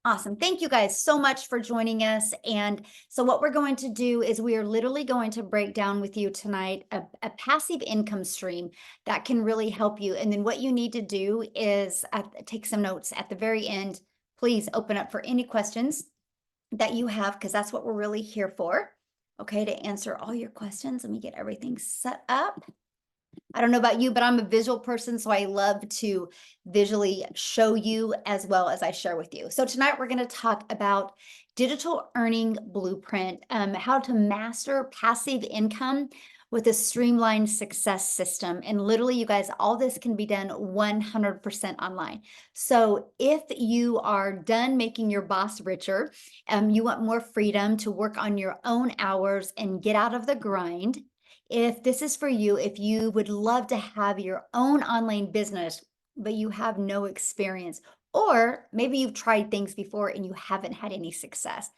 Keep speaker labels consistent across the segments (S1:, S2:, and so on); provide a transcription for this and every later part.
S1: Awesome. Thank you guys so much for joining us. And so, what we're going to do is we are literally going to break down with you tonight a passive income stream that can really help you. And then, what you need to do is take some notes at the very end. Please open up for any questions that you have, because that's what we're really here for. Okay, to answer all your questions. Let me get everything set up. I don't know about you, but I'm a visual person, so I love to visually show you as well as I share with you. So tonight we're going to talk about digital earning blueprint, how to master passive income with a streamlined success system. And literally, you guys, all this can be done 100% online. So if you are done making your boss richer, you want more freedom to work on your own hours and get out of the grind, if this is for you, if you would love to have your own online business, but you have no experience, or maybe you've tried things before and you haven't had any success.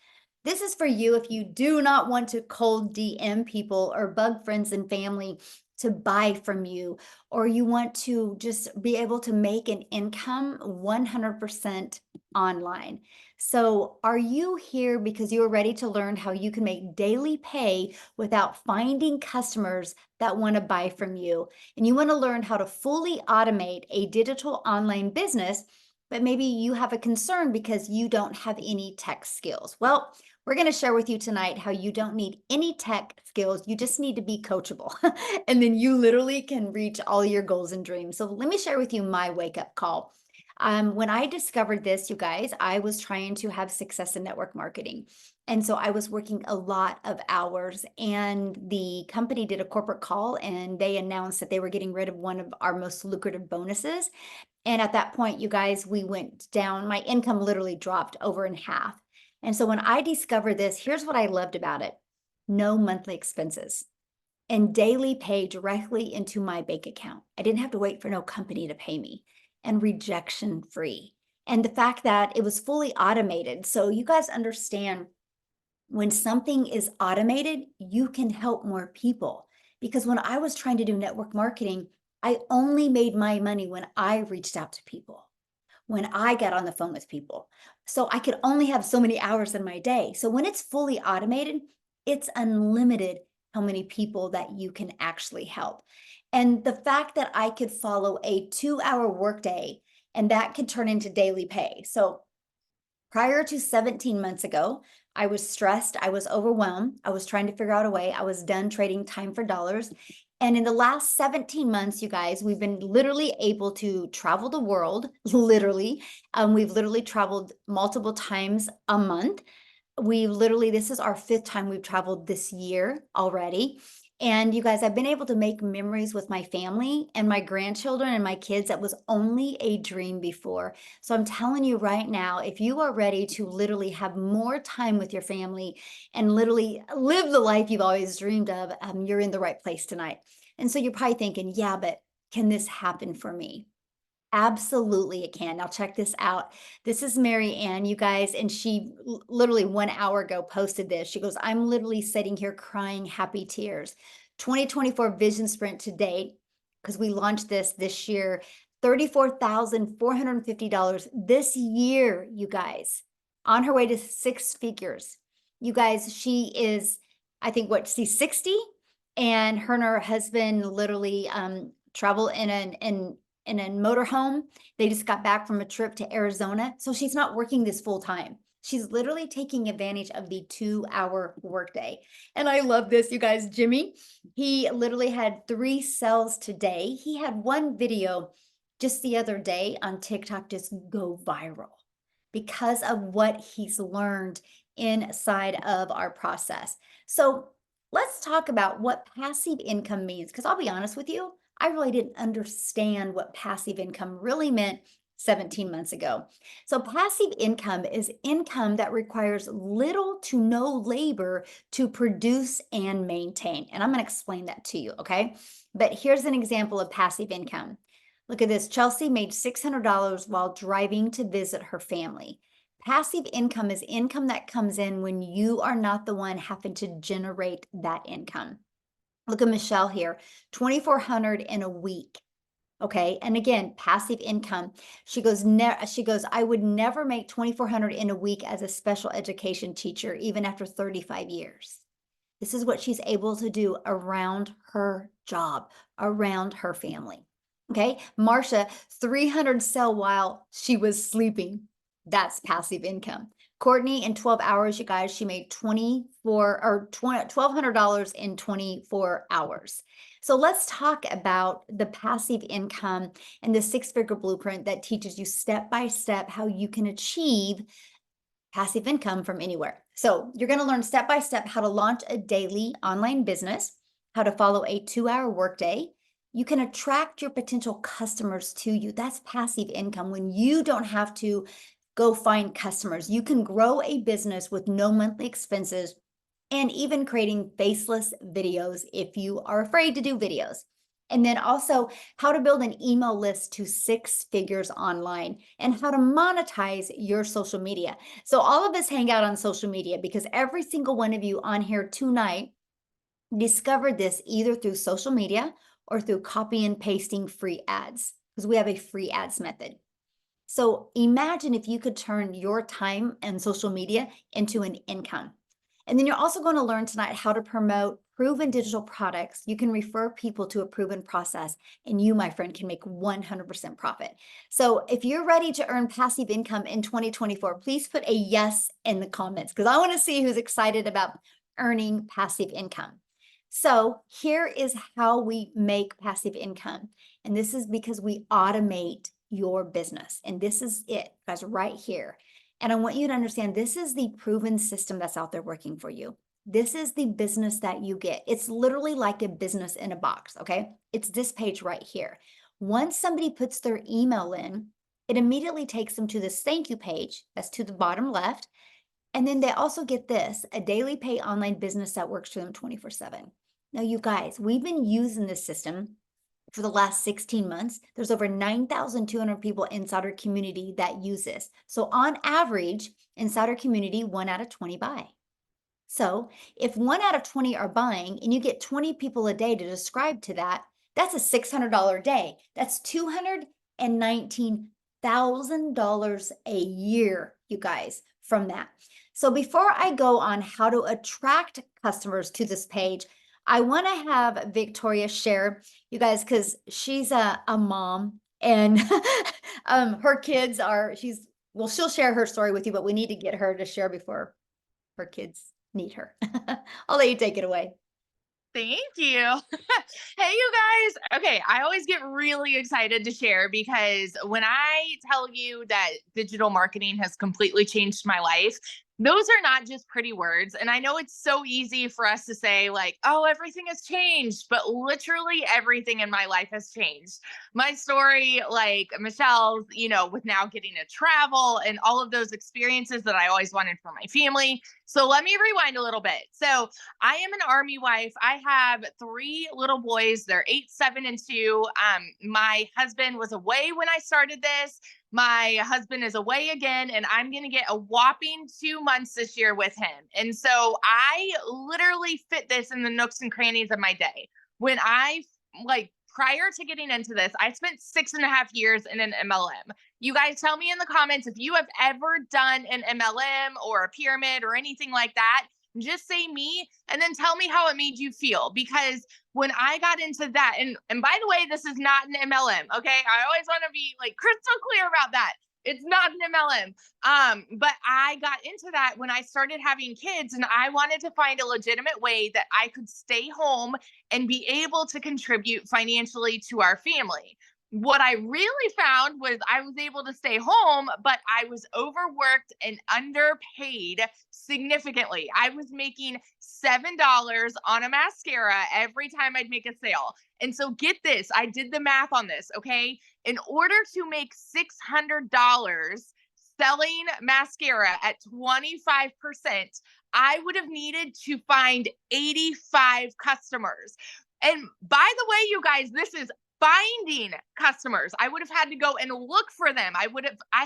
S1: This is for you if you do not want to cold DM people or bug friends and family to buy from you, or you want to just be able to make an income 100% online. So, are you here because you are ready to learn how you can make daily pay without finding customers that want to buy from you? And you want to learn how to fully automate a digital online business, but maybe you have a concern because you don't have any tech skills. Well, we're going to share with you tonight how you don't need any tech skills. You just need to be coachable. And then you literally can reach all your goals and dreams. So, let me share with you my wake up call. When I discovered this, you guys, I was trying to have success in network marketing. And so I was working a lot of hours, and the company did a corporate call and they announced that they were getting rid of one of our most lucrative bonuses. And at that point, you guys, we went down, my income literally dropped over in half. And so when I discovered this, here's what I loved about it: no monthly expenses and daily pay directly into my bank account. I didn't have to wait for no company to pay me, and rejection free. And the fact that it was fully automated. So you guys understand, when something is automated, you can help more people. Because when I was trying to do network marketing, I only made my money when I reached out to people, when I got on the phone with people. So I could only have so many hours in my day. So when it's fully automated, it's unlimited how many people that you can actually help. And the fact that I could follow a 2-hour workday and that could turn into daily pay. So prior to 17 months ago, I was stressed, I was overwhelmed, I was trying to figure out a way, I was done trading time for dollars. And in the last 17 months, you guys, we've been literally able to travel the world, literally. We've literally traveled multiple times a month. This is our fifth time we've traveled this year already. And you guys, I've been able to make memories with my family and my grandchildren and my kids that was only a dream before. So I'm telling you right now, if you are ready to literally have more time with your family and literally live the life you've always dreamed of, you're in the right place tonight. And so you're probably thinking, yeah, but can this happen for me? Absolutely, it can. Now, check this out. This is Mary Ann, you guys, and she literally 1 hour ago posted this. She goes, I'm literally sitting here crying happy tears. 2024 Vision Sprint to date, because we launched this year, $34,450 this year, you guys, on her way to six figures. You guys, she is, I think, what, she's 60, and her husband literally travel in a motorhome. They just got back from a trip to Arizona. So she's not working this full time. She's literally taking advantage of the 2-hour workday. And I love this, you guys. Jimmy, he literally had 3 sales today. He had one video just the other day on TikTok just go viral because of what he's learned inside of our process. So let's talk about what passive income means, because I'll be honest with you, I really didn't understand what passive income really meant 17 months ago. So, passive income is income that requires little to no labor to produce and maintain. And I'm going to explain that to you, okay? But here's an example of passive income. Look at this. Chelsea made $600 while driving to visit her family. Passive income is income that comes in when you are not the one having to generate that income. Look at Michelle here, 2,400 in a week. Okay. And again, passive income. She goes, I would never make 2,400 in a week as a special education teacher, even after 35 years. This is what she's able to do around her job, around her family. Okay. Marcia, 300 sell while she was sleeping. That's passive income. Courtney, in 12 hours, you guys, she made 24 or $1,200 in 24 hours. So let's talk about the passive income and the six-figure blueprint that teaches you step by step how you can achieve passive income from anywhere. So you're going to learn step by step how to launch a daily online business, how to follow a 2-hour workday. You can attract your potential customers to you. That's passive income when you don't have to go find customers. You can grow a business with no monthly expenses and even creating faceless videos if you are afraid to do videos. And then also how to build an email list to 6 figures online and how to monetize your social media. So all of us hang out on social media because every single one of you on here tonight discovered this either through social media or through copy and pasting free ads, because we have a free ads method. So imagine if you could turn your time and social media into an income. And then you're also going to learn tonight how to promote proven digital products. You can refer people to a proven process, and you, my friend, can make 100% profit. So if you're ready to earn passive income in 2024, please put a yes in the comments because I want to see who's excited about earning passive income. So here is how we make passive income. And this is because we automate your business. And this is it, guys, right here. And I want you to understand this is the proven system that's out there working for you. This is the business that you get. It's literally like a business in a box, okay? It's this page right here. Once somebody puts their email in, it immediately takes them to this thank you page that's to the bottom left. And then they also get this, a daily pay online business that works for them 24/7. Now, you guys, we've been using this system for the last 16 months. There's over 9,200 people inside our community that use this. So on average, inside our community, 1 out of 20 buy. So if 1 out of 20 are buying and you get 20 people a day to subscribe to that, that's a $600 day. That's $219,000 a year, you guys, from that. So before I go on how to attract customers to this page, I want to have Victoria share, you guys, because she's a mom and her kids are, she'll share her story with you, but we need to get her to share before her kids need her. I'll let you take it away.
S2: Thank you. Hey, you guys. Okay, I always get really excited to share because when I tell you that digital marketing has completely changed my life, those are not just pretty words. And I know it's so easy for us to say, like, oh, everything has changed, but literally everything in my life has changed. My story, like Michelle's, with now getting to travel and all of those experiences that I always wanted for my family. So let me rewind a little bit. So I am an Army wife. I have 3 little boys. They're 8, 7, and 2. My husband was away when I started this. My husband is away again, and I'm going to get a whopping 2 months this year with him. And so I literally fit this in the nooks and crannies of my day. When I prior to getting into this, I spent 6.5 years in an MLM. You guys tell me in the comments if you have ever done an MLM or a pyramid or anything like that. Just say me and then tell me how it made you feel. Because when I got into that, and by the way, this is not an MLM. Okay. I always want to be like crystal clear about that. It's not an MLM. But I got into that when I started having kids and I wanted to find a legitimate way that I could stay home and be able to contribute financially to our family. What I really found was I was able to stay home, but I was overworked and underpaid significantly. I was making $7 on a mascara every time I'd make a sale. And so get this, I did the math on this, okay? In order to make $600 selling mascara at 25%, I would have needed to find 85 customers. And by the way, you guys, this is finding customers. I would have had to go and look for them. I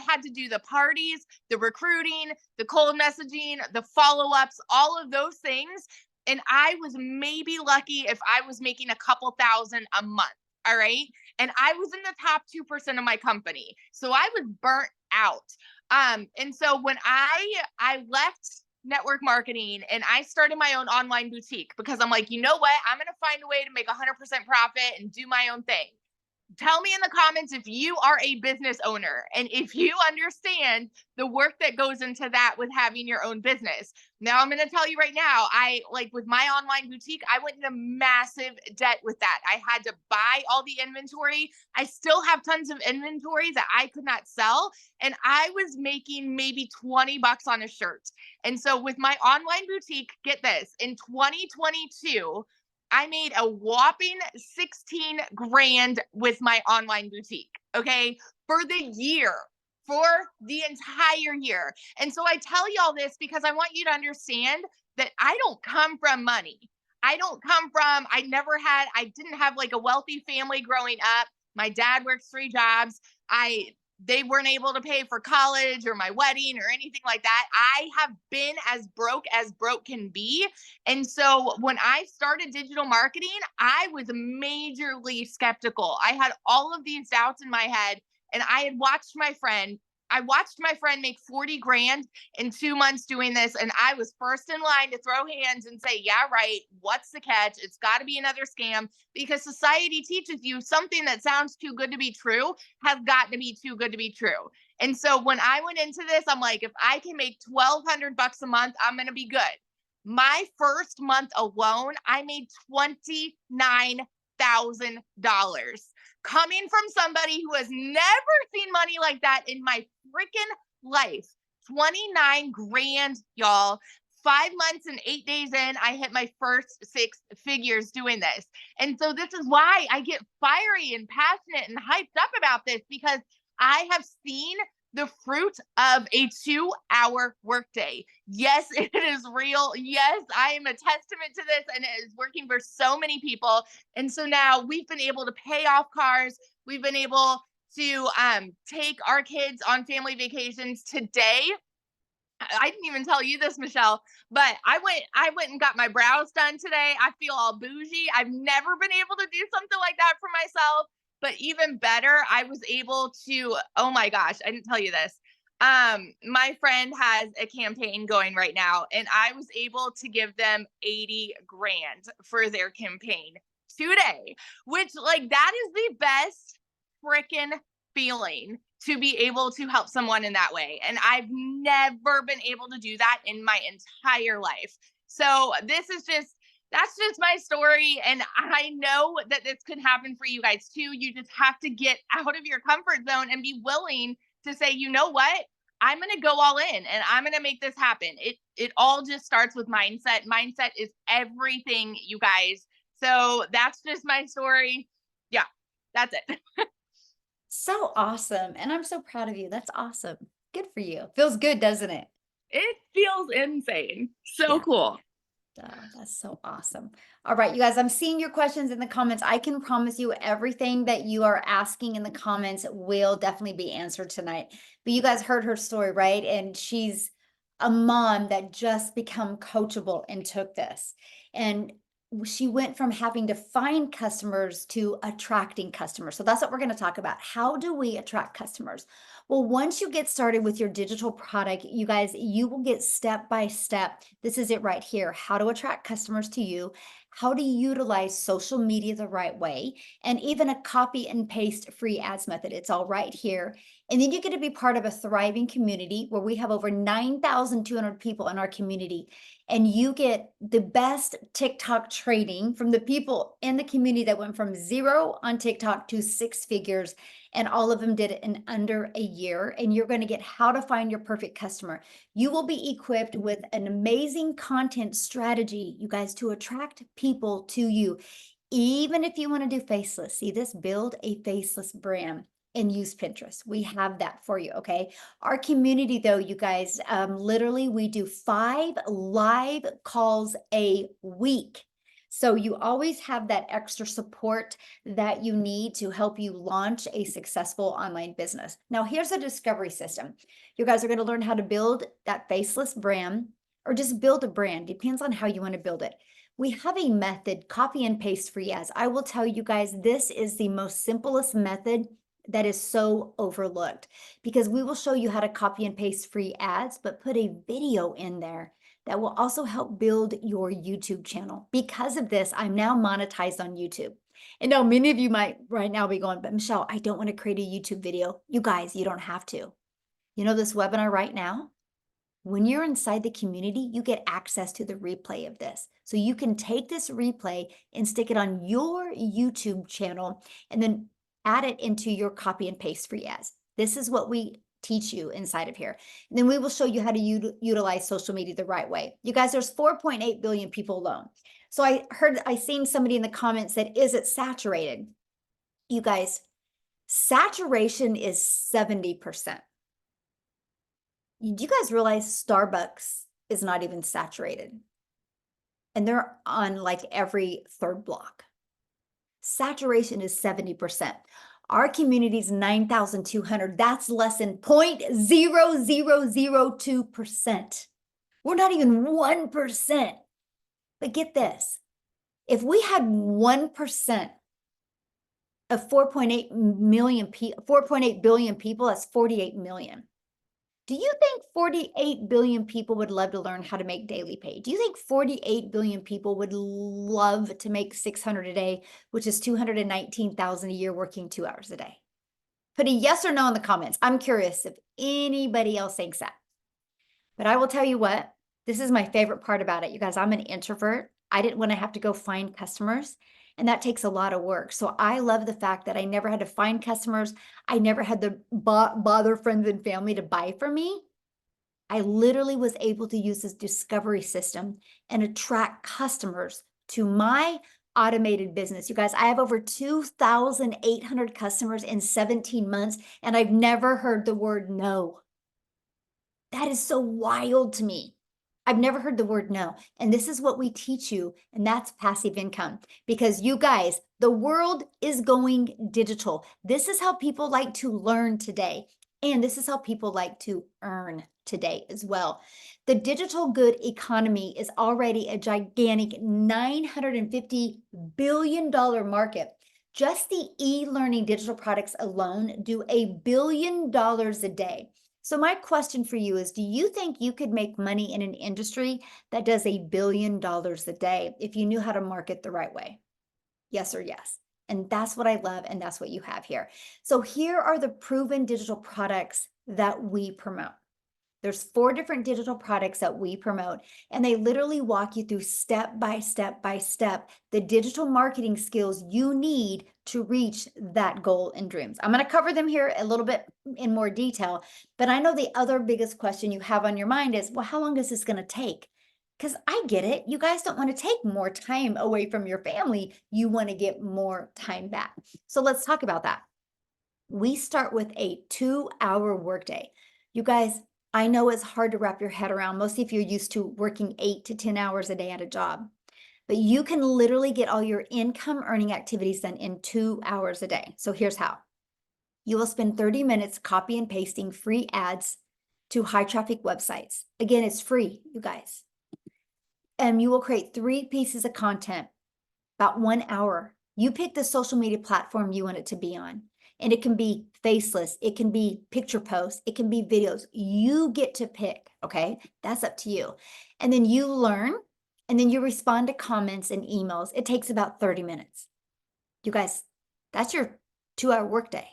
S2: had to do the parties, the recruiting, the cold messaging, the follow-ups, all of those things. And I was maybe lucky if I was making a couple thousand a month. All right. And I was in the top 2% of my company. So I was burnt out. And so when I left network marketing and I started my own online boutique because I'm like, you know what? I'm going to find a way to make 100% profit and do my own thing. Tell me in the comments if you are a business owner and if you understand the work that goes into that with having your own business. Now, I'm going to tell you right now, I like with my online boutique, I went into massive debt with that. I had to buy all the inventory. I still have tons of inventory that I could not sell. And I was making maybe 20 bucks on a shirt. And so with my online boutique, get this, in 2022, I made a whopping 16 grand with my online boutique. Okay. For the year, for the entire year. And so I tell you all this because I want you to understand that I don't come from money. I didn't have like a wealthy family growing up. My dad works 3 jobs. They weren't able to pay for college or my wedding or anything like that. I have been as broke can be. And so when I started digital marketing, I was majorly skeptical. I had all of these doubts in my head, and I watched my friend make 40 grand in 2 months doing this. And I was first in line to throw hands and say, yeah, right. What's the catch? It's got to be another scam because society teaches you something that sounds too good to be true has got to be too good to be true. And so when I went into this, I'm like, if I can make 1,200 bucks a month, I'm going to be good. My first month alone, I made $29,000 coming from somebody who has never seen money like that in my freaking life. 29 grand, y'all. 5 months and 8 days in, I hit my first 6 figures doing this. And so this is why I get fiery and passionate and hyped up about this because I have seen the fruit of a 2-hour workday. Yes, it is real. Yes, I am a testament to this, and it is working for so many people. And so now we've been able to pay off cars. We've been able to take our kids on family vacations. Today, I didn't even tell you this, Michelle, but I went and got my brows done today. I feel all bougie. I've never been able to do something like that for myself. But even better, I was able to, oh my gosh, I didn't tell you this. My friend has a campaign going right now, and I was able to give them 80 grand for their campaign today, which like that is the best freaking feeling to be able to help someone in that way. And I've never been able to do that in my entire life. So that's just my story. And I know that this could happen for you guys too. You just have to get out of your comfort zone and be willing to say, you know what? I'm going to go all in and I'm going to make this happen. It all just starts with mindset. Mindset is everything, you guys. So that's just my story. Yeah, that's it.
S1: So awesome. And I'm so proud of you. That's awesome. Good for you. Feels good, doesn't it?
S2: It feels insane. So
S1: Yeah.
S2: cool.
S1: That's so awesome. All right, you guys, I'm seeing your questions in the comments. I can promise you everything that you are asking in the comments will definitely be answered tonight. But you guys heard her story, right? And she's a mom that just become coachable and took this. And she went from having to find customers to attracting customers. So that's what we're going to talk about. How do we attract customers? Well, once you get started with your digital product, you guys, you will get step by step. This is it right here. How to attract customers to you, how to utilize social media the right way, and even a copy and paste free ads method. It's all right here. And then you get to be part of a thriving community where we have over 9,200 people in our community. And you get the best TikTok training from the people in the community that went from 0 on TikTok to 6 figures, and all of them did it in under a year. And you're going to get how to find your perfect customer. You will be equipped with an amazing content strategy, you guys, to attract people to you. Even if you want to do faceless, see this, build a faceless brand and use Pinterest. We have that for you, okay? Our community though, you guys, literally we do 5 live calls a week. So you always have that extra support that you need to help you launch a successful online business. Now here's a discovery system. You guys are going to learn how to build that faceless brand or just build a brand. Depends on how you want to build it. We have a method, copy and paste free ads. I will tell you guys, this is the most simplest method that is so overlooked because we will show you how to copy and paste free ads, but put a video in there that will also help build your YouTube channel. Because of this, I'm now monetized on YouTube. And now many of you might right now be going, but Michelle, I don't want to create a YouTube video. You guys, you don't have to. You know, this webinar right now, when you're inside the community, you get access to the replay of this. So you can take this replay and stick it on your YouTube channel and then add it into your copy and paste free ads. This is what we teach you inside of here. And then we will show you how to utilize social media the right way. You guys, there's 4.8 billion people alone. So I seen somebody in the comments that, is it saturated? You guys, saturation is 70%. Do you guys realize Starbucks is not even saturated? And they're on like every third block. Saturation is 70%. Our community is 9,200. That's less than 0.0002%. We're not even 1%. But get this, if we had 1% of 4.8 billion people, that's 48 million. Do you think 48 billion people would love to learn how to make daily pay? Do you think 48 billion people would love to make 600 a day, which is 219,000 a year working 2 hours a day? Put a yes or no in the comments. I'm curious if anybody else thinks that. But I will tell you what, this is my favorite part about it. You guys, I'm an introvert. I didn't want to have to go find customers, and that takes a lot of work. So I love the fact that I never had to find customers. I never had to bother friends and family to buy from me. I literally was able to use this discovery system and attract customers to my automated business. You guys, I have over 2,800 customers in 17 months, and I've never heard the word no. That is so wild to me. I've never heard the word no. And this is what we teach you, and that's passive income. Because you guys, the world is going digital. This is how people like to learn today. And this is how people like to earn today as well. The digital good economy is already a gigantic $950 billion market. Just the e-learning digital products alone do $1 billion a day. So my question for you is, do you think you could make money in an industry that does $1 billion a day if you knew how to market the right way? Yes or yes. And that's what I love, and that's what you have here. So here are the proven digital products that we promote. There's 4 different digital products that we promote, and they literally walk you through step by step by step the digital marketing skills you need to reach that goal and dreams. I'm going to cover them here a little bit in more detail, but I know the other biggest question you have on your mind is, well, how long is this going to take? Because I get it. You guys don't want to take more time away from your family. You want to get more time back. So let's talk about that. We start with a 2-hour workday. You guys, I know it's hard to wrap your head around, mostly if you're used to working 8 to 10 hours a day at a job. But you can literally get all your income earning activities done in 2 hours a day. So here's how. You will spend 30 minutes copy and pasting free ads to high traffic websites. Again, it's free, you guys. And you will create 3 pieces of content, about 1 hour. You pick the social media platform you want it to be on. And it can be faceless, it can be picture posts, it can be videos. You get to pick, okay? That's up to you. And then you learn, and then you respond to comments and emails. It takes about 30 minutes. You guys, that's your 2-hour workday.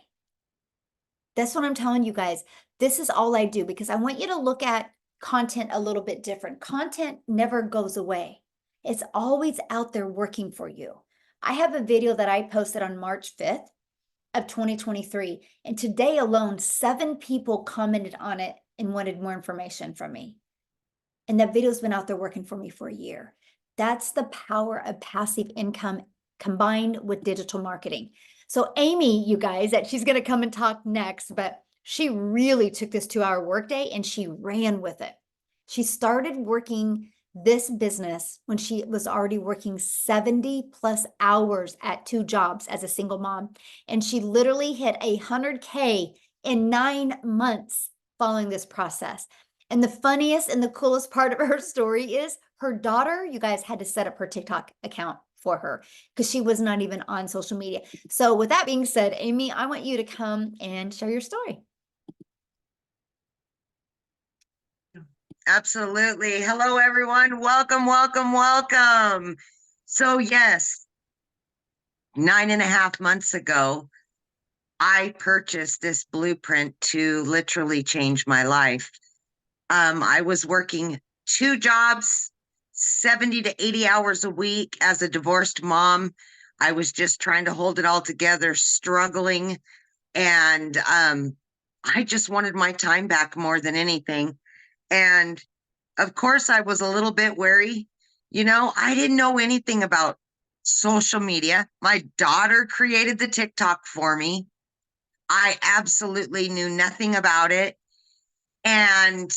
S1: That's what I'm telling you guys. This is all I do because I want you to look at content a little bit different. Content never goes away. It's always out there working for you. I have a video that I posted on March 5th of 2023. And today alone, 7 people commented on it and wanted more information from me. And that video's been out there working for me for a year. That's the power of passive income combined with digital marketing. So Amy, you guys, that she's going to come and talk next, but she really took this 2-hour workday and she ran with it. She started working this business when she was already working 70 plus hours at 2 jobs as a single mom. And she literally hit 100K in 9 months following this process. And the funniest and the coolest part of her story is her daughter, you guys, had to set up her TikTok account for her because she was not even on social media. So with that being said, Amy, I want you to come and share your story.
S3: Absolutely. Hello, everyone. Welcome, welcome, welcome. So, yes, 9.5 months ago, I purchased this blueprint to literally change my life. I was working 2 jobs, 70 to 80 hours a week as a divorced mom. I was just trying to hold it all together, struggling. And I just wanted my time back more than anything. And of course, I was a little bit wary. I didn't know anything about social media. My daughter created the TikTok for me. I absolutely knew nothing about it. And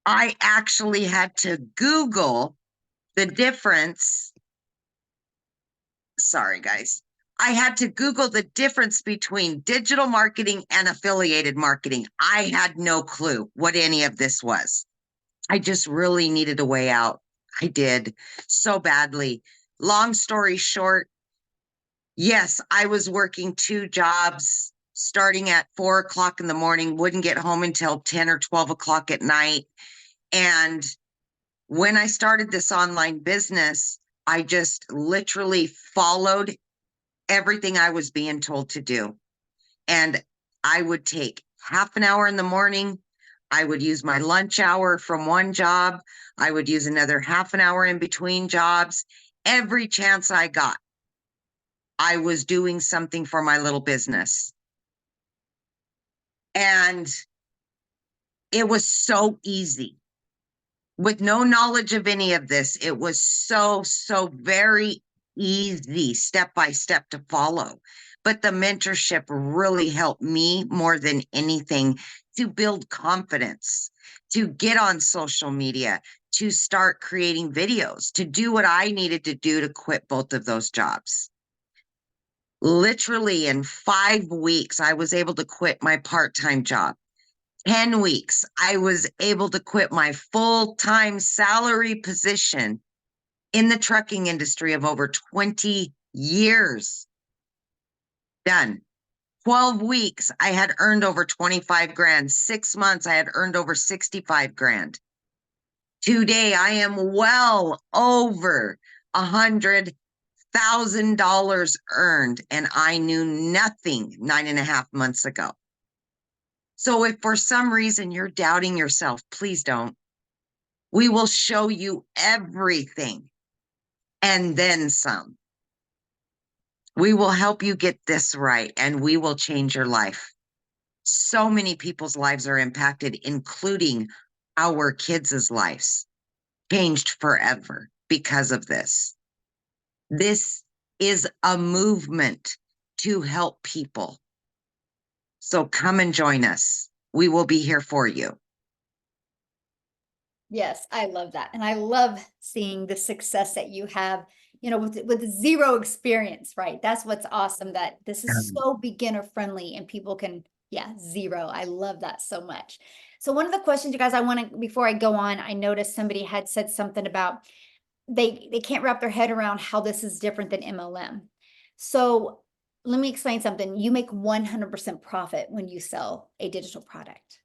S3: I actually had to Google the difference. Sorry, guys. I had to Google the difference between digital marketing and affiliated marketing. I had no clue what any of this was. I just really needed a way out. I did so badly. Long story short, yes, I was working 2 jobs starting at 4 o'clock in the morning, wouldn't get home until 10 or 12 o'clock at night. And when I started this online business, I just literally followed everything I was being told to do. And I would take half an hour in the morning. I would use my lunch hour from one job. I would use another half an hour in between jobs. Every chance I got, I was doing something for my little business. And it was so easy. With no knowledge of any of this, it was so very easy, step by step to follow. But the mentorship really helped me more than anything to build confidence, to get on social media, to start creating videos, to do what I needed to do to quit both of those jobs. Literally in 5 weeks, I was able to quit my part-time job. 10 weeks, I was able to quit my full-time salary position in the trucking industry of over 20 years. Done. 12 weeks, I had earned over 25 grand. 6 months, I had earned over 65 grand. Today, I am well over $100,000 earned, and I knew nothing 9.5 months ago. So if for some reason you're doubting yourself, please don't. We will show you everything and then some. We will help you get this right, and we will change your life. So many people's lives are impacted, including our kids' lives, changed forever because of this. This is a movement to help people. So come and join us. We will be here for you.
S1: Yes, I love that. And I love seeing the success that you have, with zero experience, right? That's what's awesome, that this is so beginner friendly and people can, yeah, zero. I love that so much. So one of the questions, you guys, I want to, before I go on, I noticed somebody had said something about they can't wrap their head around how this is different than MLM. So let me explain something. You make 100% profit when you sell a digital product.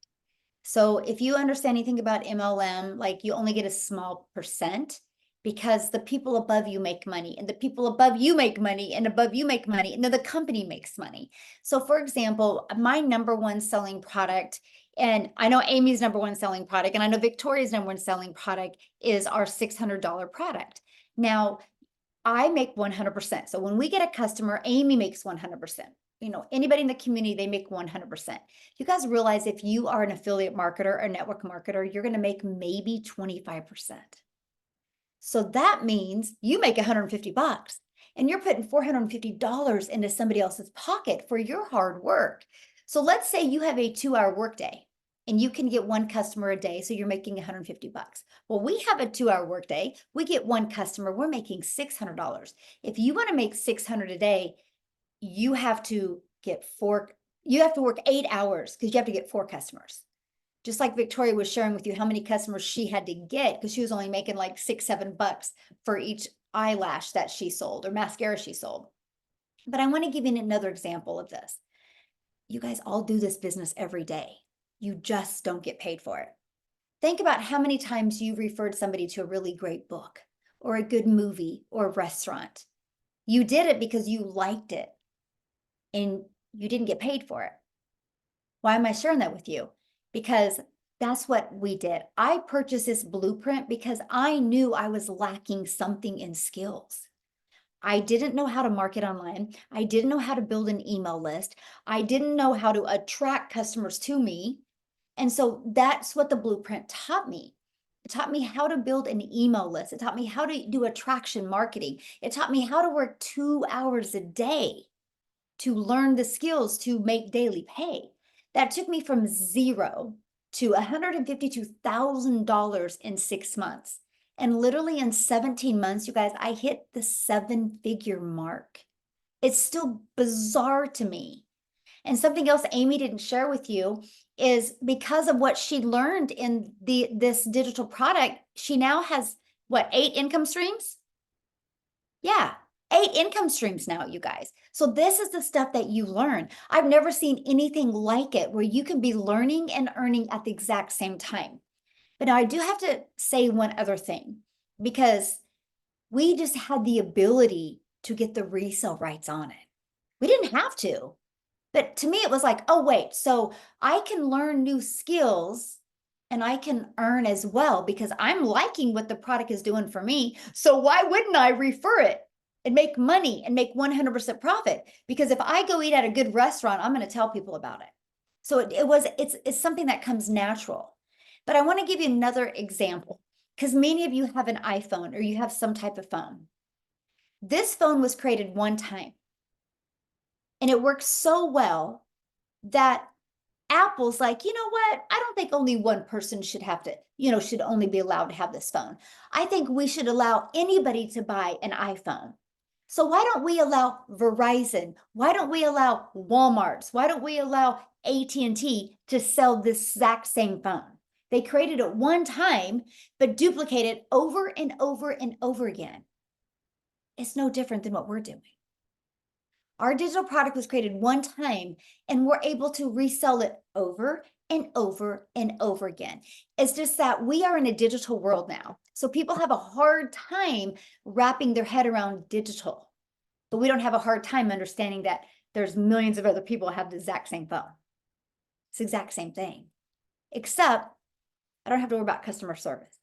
S1: So if you understand anything about MLM, like, you only get a small percent because the people above you make money, and the people above you make money, and above you make money, and then the company makes money. So for example, my number one selling product, and I know Amy's number one selling product, and I know Victoria's number one selling product is our $600 product. Now, I make 100%. So when we get a customer, Amy makes 100%. Anybody in the community, they make 100%. You guys realize if you are an affiliate marketer or network marketer, you're going to make maybe 25%. So that means you make 150 bucks and you're putting $450 into somebody else's pocket for your hard work. So let's say you have a 2-hour workday and you can get one customer a day, so you're making 150 bucks. Well, we have a 2-hour workday. We get one customer, we're making $600. If you want to make 600 a day, you have to work 8 hours because you have to get 4 customers. Just like Victoria was sharing with you how many customers she had to get because she was only making like $6, $7 for each eyelash that she sold or mascara she sold. But I want to give you another example of this. You guys all do this business every day. You just don't get paid for it. Think about how many times you referred somebody to a really great book or a good movie or a restaurant. You did it because you liked it and you didn't get paid for it. Why am I sharing that with you? Because that's what we did. I purchased this blueprint because I knew I was lacking something in skills. I didn't know how to market online. I didn't know how to build an email list. I didn't know how to attract customers to me. And so that's what the blueprint taught me. It taught me how to build an email list. It taught me how to do attraction marketing. It taught me how to work 2 hours a day to learn the skills to make daily pay. That took me from zero to $152,000 in 6 months. And literally in 17 months, you guys, I hit the 7-figure mark. It's still bizarre to me. And something else Amy didn't share with you is because of what she learned in this digital product, she now has what, 8 income streams? Yeah, 8 income streams now, you guys. So this is the stuff that you learn. I've never seen anything like it where you can be learning and earning at the exact same time. But now I do have to say one other thing, because we just had the ability to get the resale rights on it. We didn't have to. But to me, it was like, oh, wait, so I can learn new skills and I can earn as well because I'm liking what the product is doing for me. So why wouldn't I refer it and make money and make 100% profit? Because if I go eat at a good restaurant, I'm going to tell people about it. So it's something that comes natural. But I want to give you another example because many of you have an iPhone or you have some type of phone. This phone was created one time. And it works so well that Apple's like, you know what? I don't think only one person should have to, should only be allowed to have this phone. I think we should allow anybody to buy an iPhone. So why don't we allow Verizon? Why don't we allow Walmart's? Why don't we allow AT&T to sell this exact same phone? They created it one time, but duplicate it over and over and over again. It's no different than what we're doing. Our digital product was created one time and we're able to resell it over and over and over again. It's just that we are in a digital world now. So people have a hard time wrapping their head around digital, but we don't have a hard time understanding that there's millions of other people who have the exact same phone. It's the exact same thing, except I don't have to worry about customer service.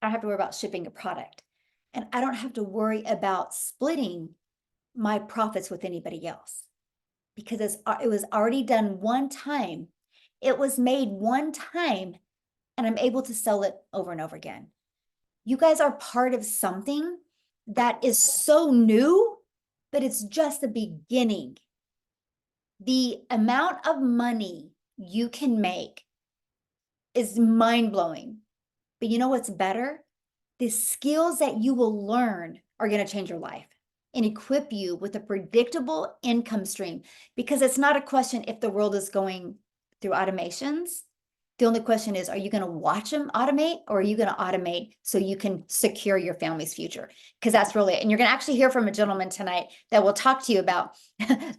S1: I don't have to worry about shipping a product. And I don't have to worry about splitting my profits with anybody else because it was already done one time. It was made one time and I'm able to sell it over and over again. You guys are part of something that is so new, but it's just the beginning. The amount of money you can make is mind-blowing. But you know what's better? The skills that you will learn are going to change your life and equip you with a predictable income stream, because it's not a question if the world is going through automations. The only question is, are you going to watch them automate, or are you going to automate so you can secure your family's future? Because that's really it. And you're going to actually hear from a gentleman tonight that will talk to you about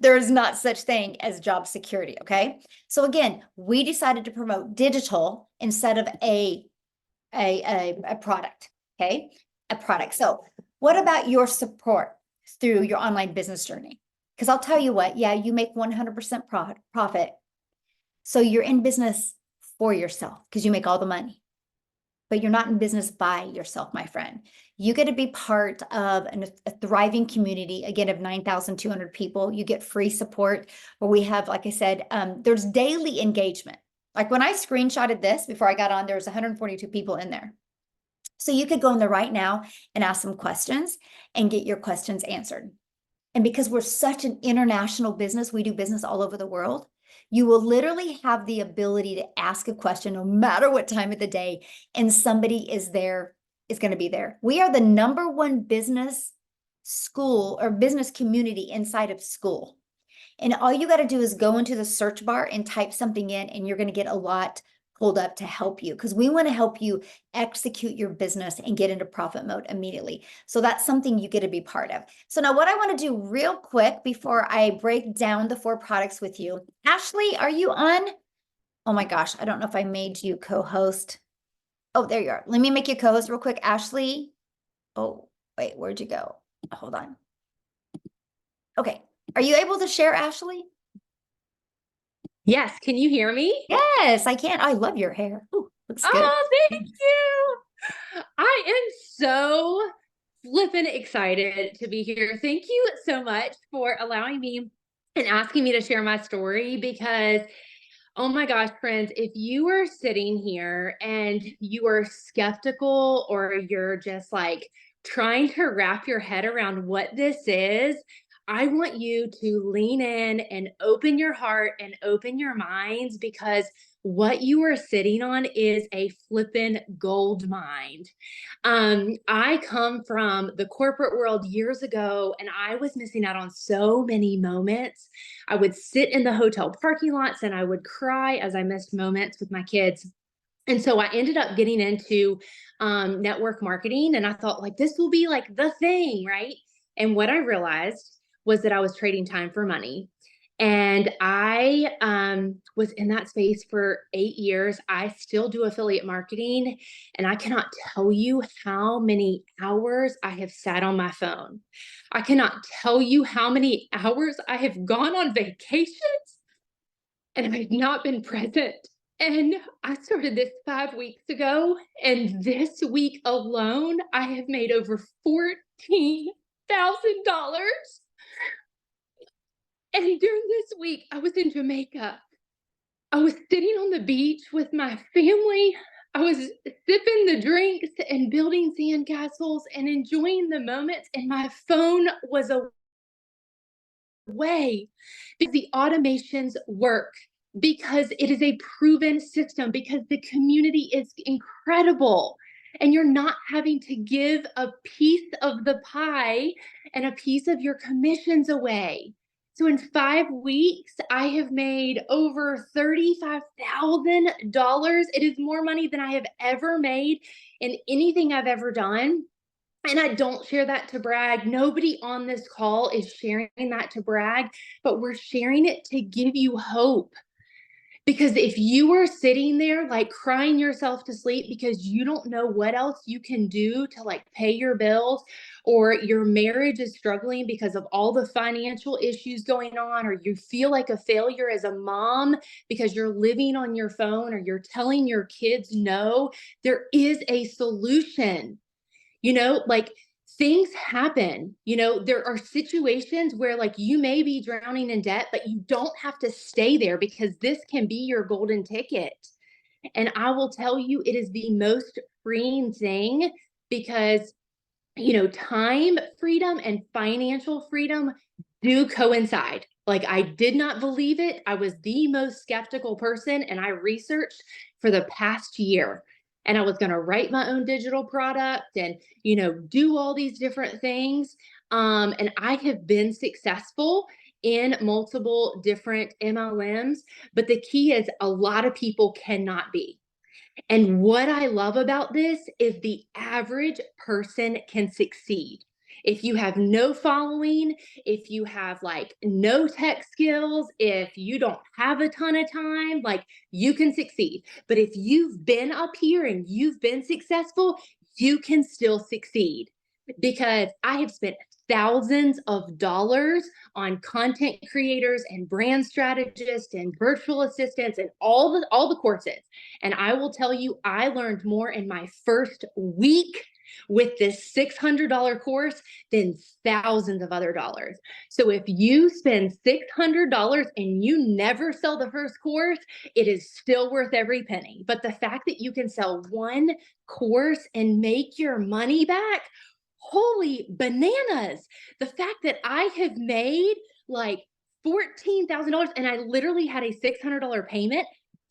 S1: there is not such thing as job security. Okay. So again, we decided to promote digital instead of a product. Okay. A product. So what about your support through your online business journey? Because I'll tell you what, yeah, you make 100% profit. So you're in business for yourself because you make all the money, but you're not in business by yourself, my friend. You get to be part of a thriving community, again, of 9,200 people. You get free support where we have, like I said, there's daily engagement. Like when I screenshotted this before I got on, there was 142 people in there. So you could go in there right now and ask some questions and get your questions answered. And because we're such an international business, we do business all over the world, you will literally have the ability to ask a question no matter what time of the day, and somebody is going to be there. We are the #1 business school or business community inside of school. And all you got to do is go into the search bar and type something in, and you're going to get a lot pulled up to help you because we want to help you execute your business and get into profit mode immediately. So that's something you get to be part of. So now what I want to do real quick before I break down the 4 products with you, Ashley, are you on? Oh my gosh, I don't know if I made you co-host. Oh, there you are. Let me make you co-host real quick. Ashley. Oh, wait, where'd you go? Hold on. Okay. Are you able to share, Ashley?
S4: Yes, can you hear me?
S1: Yes, I can. I love your hair. Ooh, looks good.
S4: Oh, thank you. I am so flippin' excited to be here. Thank you so much for allowing me and asking me to share my story because, oh my gosh, friends, if you are sitting here and you are skeptical or you're just like trying to wrap your head around what this is, I want you to lean in and open your heart and open your minds because what you are sitting on is a flippin' gold mine. I come from the corporate world years ago, and I was missing out on so many moments. I would sit in the hotel parking lots and I would cry as I missed moments with my kids. And so I ended up getting into network marketing, and I thought, like, this will be like the thing, right? And what I realized was that I was trading time for money. And I was in that space for 8 years. I still do affiliate marketing, and I cannot tell you how many hours I have sat on my phone. I cannot tell you how many hours I have gone on vacations and I've not been present. And I started this 5 weeks ago, and this week alone, I have made over $14,000. And during this week, I was in Jamaica. I was sitting on the beach with my family. I was sipping the drinks and building sandcastles and enjoying the moments, and my phone was away because the automations work, because it is a proven system, because the community is incredible. And you're not having to give a piece of the pie and a piece of your commissions away. So in 5 weeks, I have made over $35,000. It is more money than I have ever made in anything I've ever done. And I don't share that to brag. Nobody on this call is sharing that to brag, but we're sharing it to give you hope. Because if you are sitting there like crying yourself to sleep because you don't know what else you can do to like pay your bills, or your marriage is struggling because of all the financial issues going on, or you feel like a failure as a mom because you're living on your phone, or you're telling your kids no, there is a solution. Like, things happen. There are situations where like you may be drowning in debt, but you don't have to stay there because this can be your golden ticket. And I will tell you, it is the most freeing thing because time freedom and financial freedom do coincide. Like, I did not believe it. I was the most skeptical person, and I researched for the past year. And I was going to write my own digital product and, do all these different things. And I have been successful in multiple different MLMs. But the key is a lot of people cannot be. And what I love about this is the average person can succeed. If you have no following, if you have like no tech skills, if you don't have a ton of time, like, you can succeed. But if you've been up here and you've been successful, you can still succeed. Because I have spent thousands of dollars on content creators and brand strategists and virtual assistants and all the courses. And I will tell you, I learned more in my first week with this $600 course than thousands of other dollars. So if you spend $600 and you never sell the first course, it is still worth every penny. But the fact that you can sell one course and make your money back, holy bananas. The fact that I have made like $14,000 and I literally had a $600 payment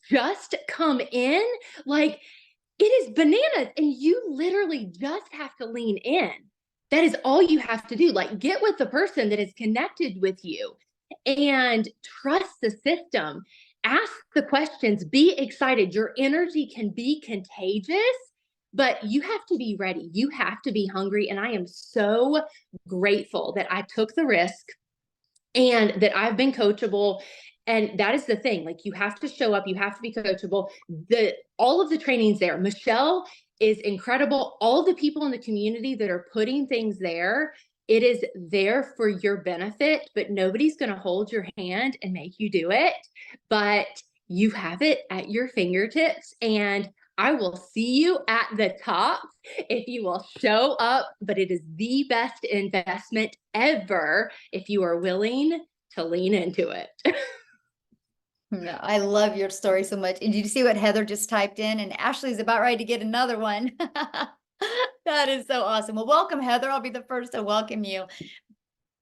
S4: just come in, like, it is bananas. And you literally just have to lean in. That is all you have to do. Like, get with the person that is connected with you and trust the system. ask the questions, be excited. Your energy can be contagious, but you have to be ready. You have to be hungry. And I am so grateful that I took the risk and that I've been coachable. And that is the thing. Like, you have to show up, you have to be coachable. All of the trainings there. Michelle is incredible. All the people in the community that are putting things there, it is there for your benefit, but nobody's going to hold your hand and make you do it. But you have it at your fingertips, and I will see you at the top if you will show up. But it is the best investment ever if you are willing to lean into it.
S1: No, I love your story so much. And did you see what Heather just typed in? And Ashley's about ready to get another one. That is so awesome. Well, welcome, Heather. I'll be the first to welcome you.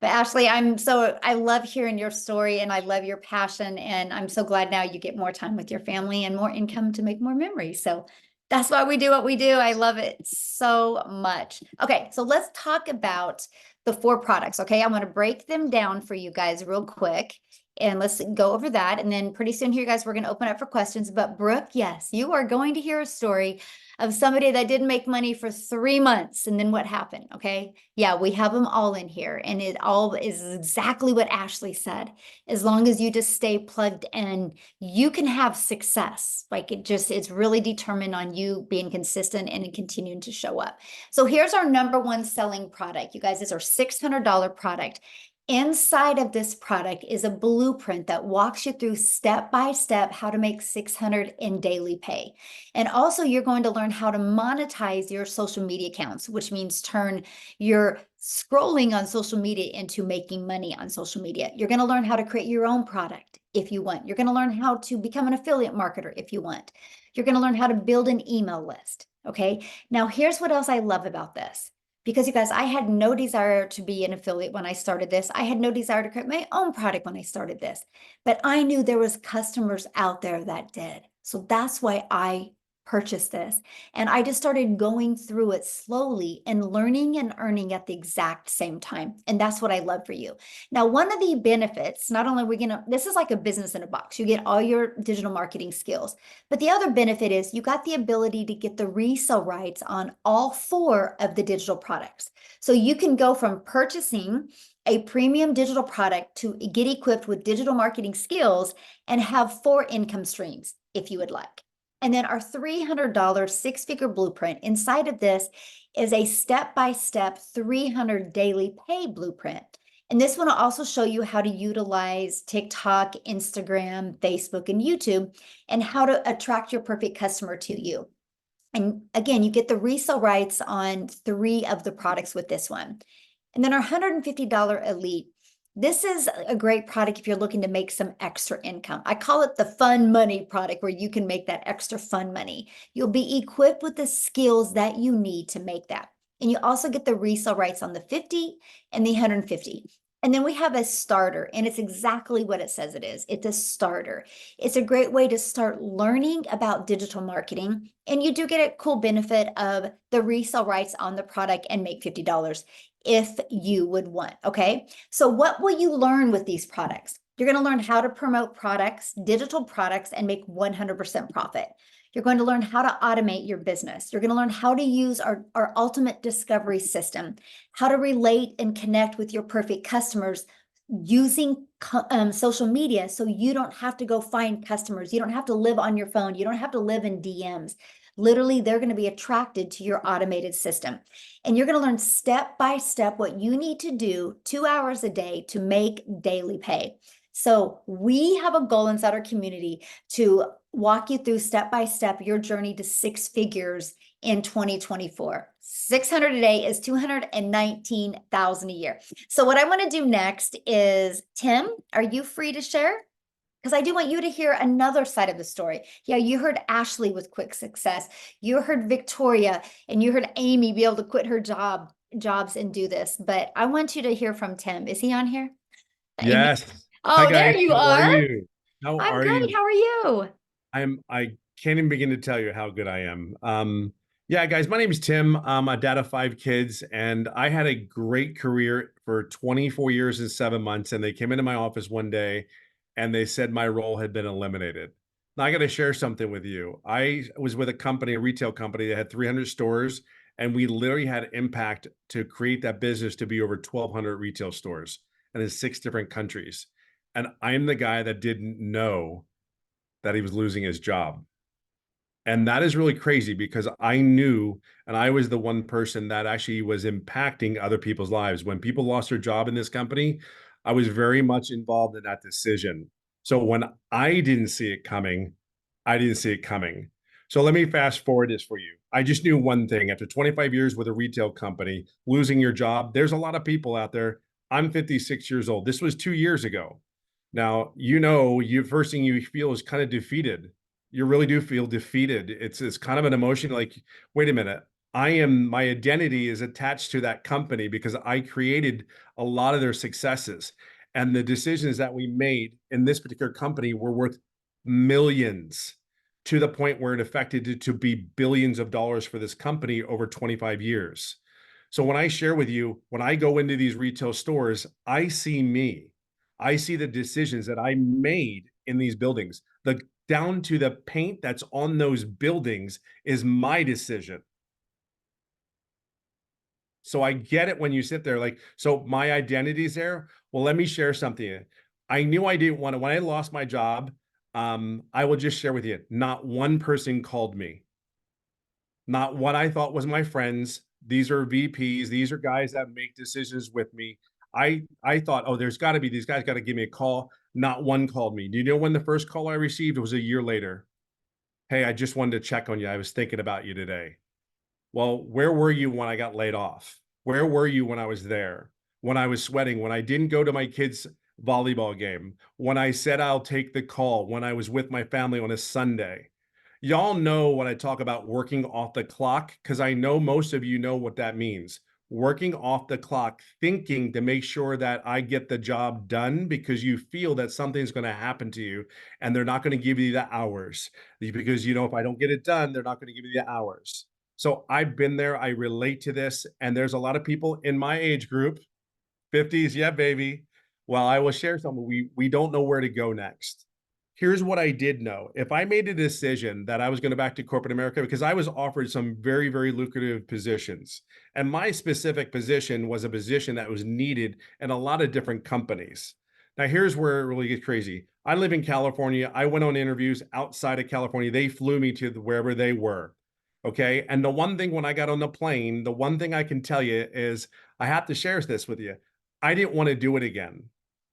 S1: But Ashley, I love hearing your story and I love your passion. And I'm so glad now you get more time with your family and more income to make more memories. So that's why we do what we do. I love it so much. Okay, so let's talk about the 4 products. Okay, I'm going to break them down for you guys real quick. And let's go over that. And then pretty soon here, guys, we're going to open up for questions. But Brooke, yes, you are going to hear a story of somebody that didn't make money for 3 months. And then what happened? Okay. Yeah, we have them all in here. And it all is exactly what Ashley said. As long as you just stay plugged in, you can have success. Like, it's really determined on you being consistent and continuing to show up. So here's our #1 selling product. You guys, it's our $600 product. Inside of this product is a blueprint that walks you through step by step how to make $600 in daily pay. And also, you're going to learn how to monetize your social media accounts, which means turn your scrolling on social media into making money on social media. You're going to learn how to create your own product if you want. You're going to learn how to become an affiliate marketer if you want. You're going to learn how to build an email list. Okay. Now, here's what else I love about this. Because you guys, I had no desire to be an affiliate when I started this. I had no desire to create my own product when I started this, but I knew there was customers out there that did. So that's why I purchased this. And I just started going through it slowly and learning and earning at the exact same time. And that's what I love for you. Now, one of the benefits, not only are we going to, this is like a business in a box. You get all your digital marketing skills, but the other benefit is you got the ability to get the resale rights on all 4 of the digital products. So you can go from purchasing a premium digital product to get equipped with digital marketing skills and have 4 income streams if you would like. And then our $300 6-figure blueprint, inside of this is a step-by-step 300 daily pay blueprint. And this one will also show you how to utilize TikTok, Instagram, Facebook, and YouTube, and how to attract your perfect customer to you. And again, you get the resale rights on 3 of the products with this one. And then our $150 Elite. This is a great product if you're looking to make some extra income. I call it the fun money product, where you can make that extra fun money. You'll be equipped with the skills that you need to make that. And you also get the resale rights on the 50 and the 150. And then we have a starter, and it's exactly what it says it is. It's a starter. It's a great way to start learning about digital marketing. And you do get a cool benefit of the resale rights on the product and make $50 if you would want. Okay. So what will you learn with these products? You're going to learn how to promote products, digital products, and make 100% profit. You're going to learn how to automate your business. You're going to learn how to use our ultimate discovery system, how to relate and connect with your perfect customers using social media, so you don't have to go find customers. You don't have to live on your phone. You don't have to live in DMs. Literally, they're going to be attracted to your automated system. And you're going to learn step by step what you need to do 2 hours a day to make daily pay. So we have a goal inside our community to walk you through step by step your journey to 6 figures in 2024. 600 a day is 219,000 a year. So what I want to do next is, Tim, are you free to share? Because I do want you to hear another side of the story. Yeah, you heard Ashley with quick success. You heard Victoria, and you heard Amy be able to quit her jobs and do this. But I want you to hear from Tim. Is he on here? Amy?
S5: Yes. Hi
S1: Oh, there
S5: guys.
S1: you
S5: How are
S1: are.
S5: you? How
S1: I'm
S5: are
S1: great.
S5: you?
S1: How are you?
S5: I can't even begin to tell you how good I am. Yeah, guys, my name is Tim. I'm a dad of 5 kids, and I had a great career for 24 years and 7 months. And they came into my office one day and they said my role had been eliminated. Now I got to share something with you. I was with a company, a retail company that had 300 stores, and we literally had impact to create that business to be over 1,200 retail stores and in 6 different countries. And I'm the guy that didn't know that he was losing his job. And that is really crazy because I knew, and I was the one person that actually was impacting other people's lives. When people lost their job in this company, I was very much involved in that decision. So when I didn't see it coming, I didn't see it coming. So let me fast forward this for you. I just knew one thing after 25 years with a retail company, losing your job, there's a lot of people out there. I'm 56 years old. This was 2 years ago. Now, you first thing you feel is kind of defeated. You really do feel defeated. It's kind of an emotion like, wait a minute, my identity is attached to that company because I created a lot of their successes. And the decisions that we made in this particular company were worth millions, to the point where it affected it to be billions of dollars for this company over 25 years. So when I share with you, when I go into these retail stores, I see me. I see the decisions that I made in these buildings. The down to the paint that's on those buildings is my decision. So I get it when you sit there like, so my identity's there. Well, let me share something. I knew I didn't want to, when I lost my job, I will just share with you, not one person called me. Not what I thought was my friends. These are VPs. These are guys that make decisions with me. I thought, oh, there's got to be these guys got to give me a call. Not one called me. Do you know when the first call I received? It was a year later. Hey, I just wanted to check on you. I was thinking about you today. Well, where were you when I got laid off? Where were you when I was there? When I was sweating, when I didn't go to my kids' volleyball game, when I said I'll take the call, when I was with my family on a Sunday. Y'all know when I talk about working off the clock, because I know most of you know what that means. Working off the clock, thinking to make sure that I get the job done because you feel that something's going to happen to you and they're not going to give you the hours. Because, if I don't get it done, they're not going to give you the hours. So I've been there. I relate to this. And there's a lot of people in my age group, 50s, yeah, baby. Well, I will share something. We don't know where to go next. Here's what I did know. If I made a decision that I was going to back to corporate America, because I was offered some very, very lucrative positions, and my specific position was a position that was needed in a lot of different companies. Now, here's where it really gets crazy. I live in California. I went on interviews outside of California. They flew me to wherever they were. Okay. And the one thing when I got on the plane, the one thing I can tell you is I have to share this with you. I didn't want to do it again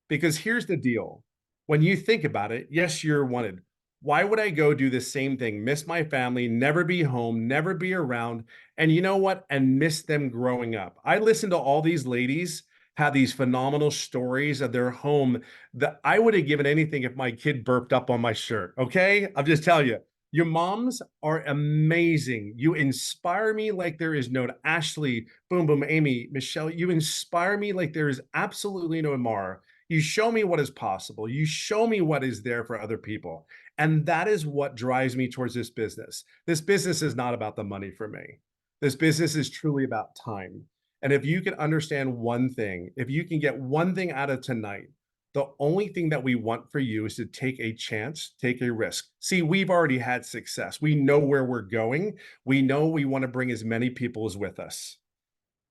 S5: because here's the deal. When you think about it, yes, you're wanted. Why would I go do the same thing, miss my family, never be home, never be around, and you know what? And miss them growing up. I listen to all these ladies have these phenomenal stories of their home that I would have given anything if my kid burped up on my shirt. Okay. I'm just telling you, your moms are amazing. You inspire me like there is no Ashley, boom, boom, Amy, Michelle. You inspire me like there is absolutely no tomorrow. You show me what is possible. You show me what is there for other people. And that is what drives me towards this business. This business is not about the money for me. This business is truly about time. And if you can understand one thing, if you can get one thing out of tonight, the only thing that we want for you is to take a chance, take a risk. See, we've already had success. We know where we're going. We know we want to bring as many people as with us.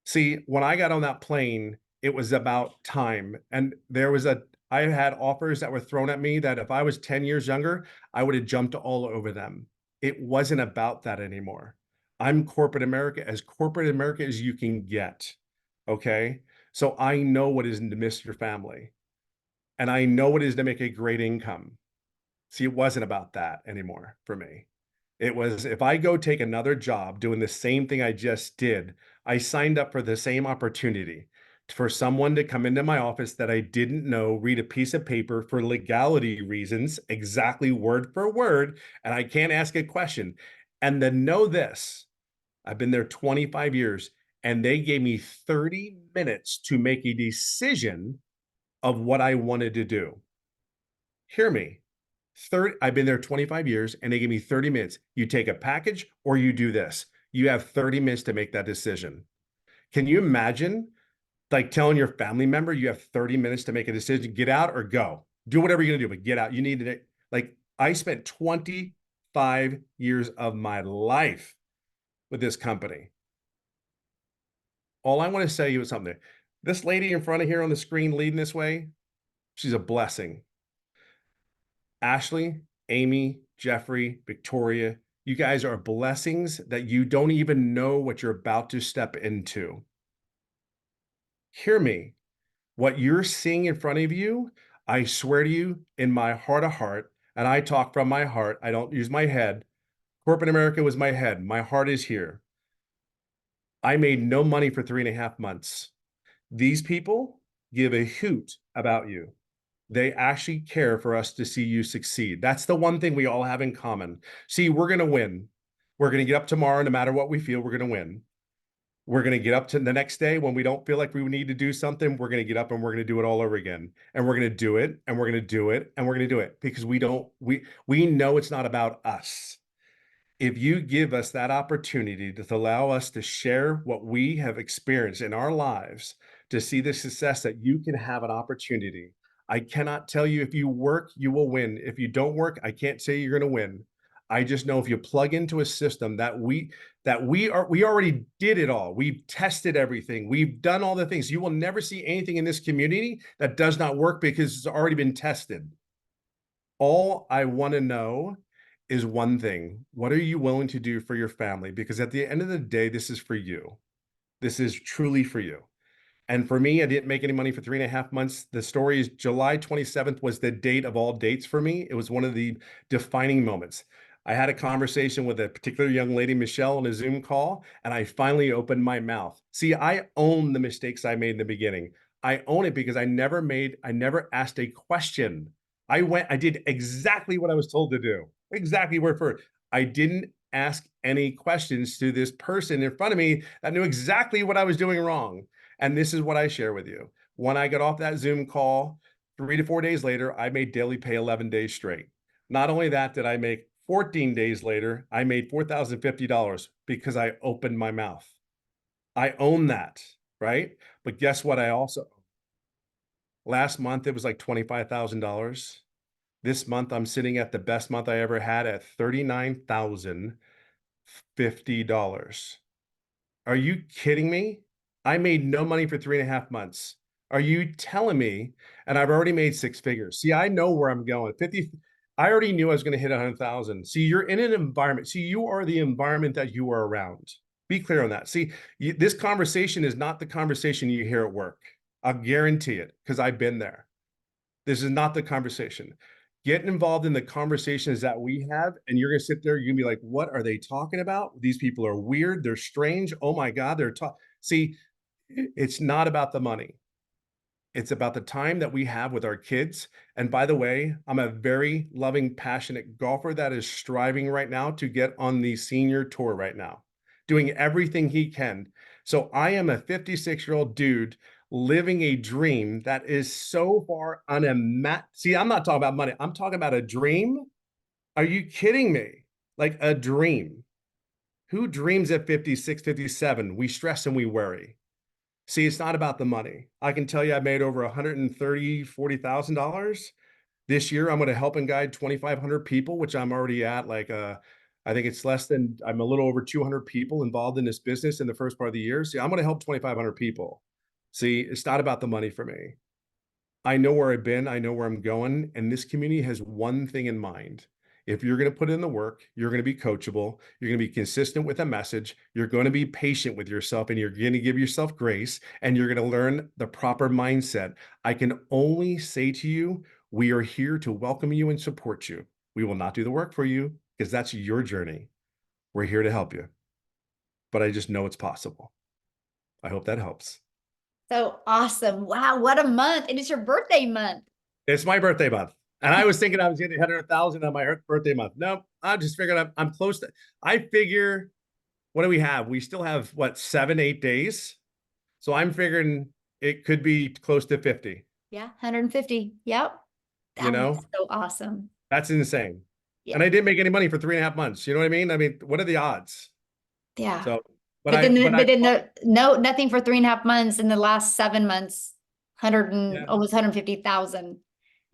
S5: See, when I got on that plane, it was about time. And I had offers that were thrown at me that if I was 10 years younger, I would have jumped all over them. It wasn't about that anymore. I'm corporate America as you can get. Okay. So I know what it is to miss your family. And I know what it is to make a great income. See, it wasn't about that anymore for me. It was if I go take another job doing the same thing I just did, I signed up for the same opportunity for someone to come into my office that I didn't know, read a piece of paper for legality reasons, exactly word for word, and I can't ask a question. And then know this, I've been there 25 years and they gave me 30 minutes to make a decision of what I wanted to do. Hear me. I've been there 25 years and they give me 30 minutes. You take a package or you do this. You have 30 minutes to make that decision. Can you imagine like telling your family member you have 30 minutes to make a decision, get out or go? Do whatever you're gonna do, but get out. You need to, like, I spent 25 years of my life with this company. All I want to say you is something. This lady in front of here on the screen leading this way, she's a blessing. Ashley, Amy, Jeffrey, Victoria, you guys are blessings that you don't even know what you're about to step into. Hear me. What you're seeing in front of you, I swear to you, in my heart of heart, and I talk from my heart, I don't use my head. Corporate America was my head. My heart is here. I made no money for 3.5 months. These people give a hoot about you. They actually care for us to see you succeed. That's the one thing we all have in common. See, we're going to win. We're going to get up tomorrow, no matter what we feel, we're going to win. We're going to get up to the next day when we don't feel like we need to do something. We're going to get up and we're going to do it all over again. And we're going to do it and we're going to do it and we're going to do it because we know it's not about us. If you give us that opportunity to allow us to share what we have experienced in our lives, to see the success that you can have an opportunity. I cannot tell you if you work, you will win. If you don't work, I can't say you're going to win. I just know if you plug into a system that we already did it all. We've tested everything. We've done all the things. You will never see anything in this community that does not work because it's already been tested. All I want to know is one thing. What are you willing to do for your family? Because at the end of the day, this is for you. This is truly for you. And for me, I didn't make any money for 3.5 months. The story is July 27th was the date of all dates for me. It was one of the defining moments. I had a conversation with a particular young lady, Michelle, on a Zoom call, and I finally opened my mouth. See, I own the mistakes I made in the beginning. I own it because I never asked a question. I did exactly what I was told to do. Exactly word for word. I didn't ask any questions to this person in front of me that knew exactly what I was doing wrong. And this is what I share with you. When I got off that Zoom call, 3 to 4 days later, I made daily pay 11 days straight. Not only that, did I make 14 days later, I made $4,050 because I opened my mouth. I own that, right? But guess what? Last month, it was like $25,000. This month, I'm sitting at the best month I ever had at $39,050. Are you kidding me? I made no money for 3.5 months. Are you telling me? And I've already made six figures. See, I know where I'm going. 50, I already knew I was going to hit 100,000. See, you're in an environment. See, you are the environment that you are around. Be clear on that. See, this conversation is not the conversation you hear at work. I'll guarantee it because I've been there. This is not the conversation. Get involved in the conversations that we have, and you're going to sit there, you're going to be like, what are they talking about? These people are weird. They're strange. Oh my God, they're talking. See, it's not about the money. It's about the time that we have with our kids. And by the way, I'm a very loving, passionate golfer that is striving right now to get on the senior tour right now, doing everything he can. So I am a 56-year-old dude living a dream that is so far unimaginable. See, I'm not talking about money. I'm talking about a dream. Are you kidding me? Like a dream. Who dreams at 56, 57? We stress and we worry. See, it's not about the money. I can tell you I made over $130,000, $40,000. This year, I'm going to help and guide 2,500 people, which I'm already at. I think it's I'm a little over 200 people involved in this business in the first part of the year. See, I'm going to help 2,500 people. See, it's not about the money for me. I know where I've been, I know where I'm going, and this community has one thing in mind. If you're going to put in the work, you're going to be coachable, you're going to be consistent with a message, you're going to be patient with yourself, and you're going to give yourself grace, and you're going to learn the proper mindset. I can only say to you, we are here to welcome you and support you. We will not do the work for you because that's your journey. We're here to help you, but I just know it's possible. I hope that helps.
S1: So awesome. Wow, what a month. And it's your birthday month.
S5: It's my birthday month. And I was thinking I was getting 100,000 on my birthday month. No, I just figured I'm close to, I figure, what do we have? We still have what, 7, 8 days. So I'm figuring it could be close to 50,
S1: Yeah, 150. Yep.
S5: you
S1: That was
S5: know,
S1: so awesome.
S5: that's insane.
S1: Yeah.
S5: And I didn't make any money for 3.5 months. You know what I mean? I mean, what are the odds?
S1: Yeah.
S5: So,
S1: But then nothing for 3.5 months in the last 7 months, 100 and
S5: yeah,
S1: almost 150,000.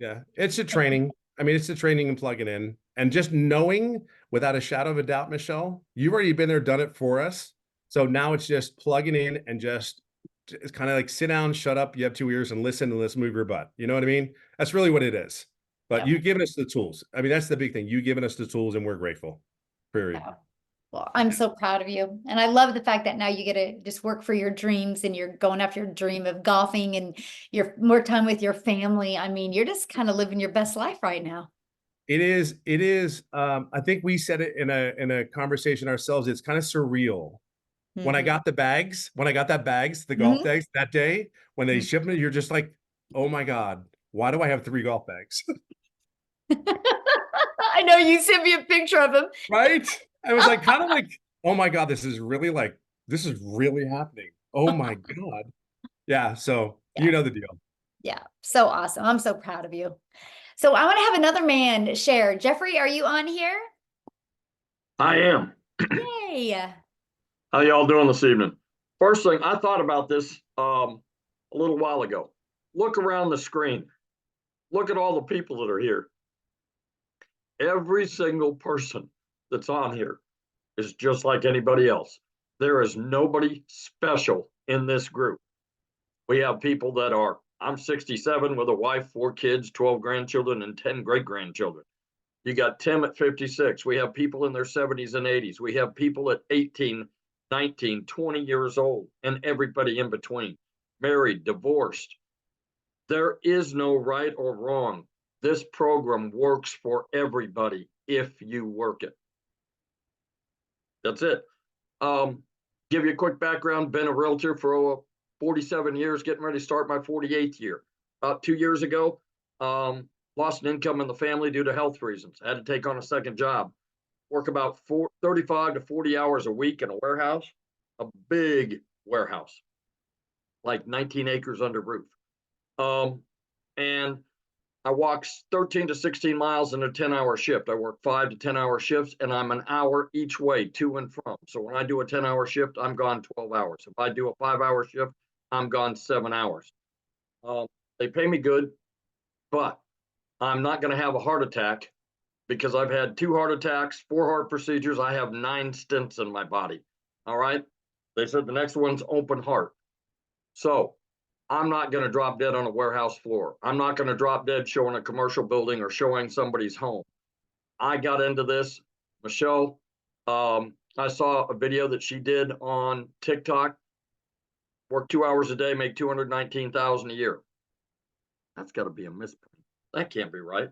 S5: Yeah, it's a training. I mean, it's the training and plugging in. And just knowing without a shadow of a doubt, Michelle, you've already been there, done it for us. So now it's just plugging in and just it's kind of like sit down, shut up, you have two ears and listen and let's move your butt. You know what I mean? That's really what it is. But
S1: Yeah.
S5: you've given us the tools. I mean, that's the big thing. You've given us the tools and we're grateful. Period.
S1: Yeah. Well, I'm so proud of you. And I love the fact that now you get to just work for your dreams and you're going after your dream of golfing and you're more time with your family. I mean, you're just kind of living your best life right now.
S5: It is. I think we said it in a conversation ourselves. It's kind of surreal. When I
S1: Mhm.
S5: got the bags, the golf
S1: Mhm.
S5: bags that day, when they
S1: Mhm.
S5: shipped me, you're just like, oh my God, why do I have 3 golf bags?
S1: I know you sent me a picture of him.
S5: Right? I was like, kind of like, oh my God, this is really happening. Oh my God. Yeah. So you
S1: Yeah.
S5: know the deal.
S1: Yeah. So awesome. I'm so proud of you. So I want to have another man share. Jeffrey, are you on here?
S6: I am.
S1: Yay.
S6: How y'all doing this evening? First thing, I thought about this a little while ago. Look around the screen. Look at all the people that are here. Every single person that's on here is just like anybody else. There is nobody special in this group. We have people that are, I'm 67 with a wife, 4 kids, 12 grandchildren, and 10 great grandchildren. You got Tim at 56. We have people in their 70s and 80s. We have people at 18, 19, 20 years old, and everybody in between. Married, divorced. There is no right or wrong. This program works for everybody if you work it. That's it. Give you a quick background. Been a realtor for 47 years, getting ready to start my 48th year. About 2 years ago, lost an income in the family due to health reasons. I had to take on a second job. Work about 35 to 40 hours a week in a warehouse, a big warehouse, like 19 acres under roof. And I walk 13 to 16 miles in a 10-hour shift. I work 5 to 10-hour shifts, and I'm an hour each way to and from. So when I do a 10-hour shift, I'm gone 12 hours. If I do a 5-hour shift, I'm gone 7 hours. They pay me good, but I'm not going to have a heart attack because I've had 2 heart attacks, 4 heart procedures. I have 9 stents in my body. All right. They said the next one's open heart. So I'm not going to drop dead on a warehouse floor. I'm not going to drop dead showing a commercial building or showing somebody's home. I got into this, Michelle. I saw a video that she did on TikTok. Work 2 hours a day, make 219,000 a year. That's got to be a misprint. That can't be right.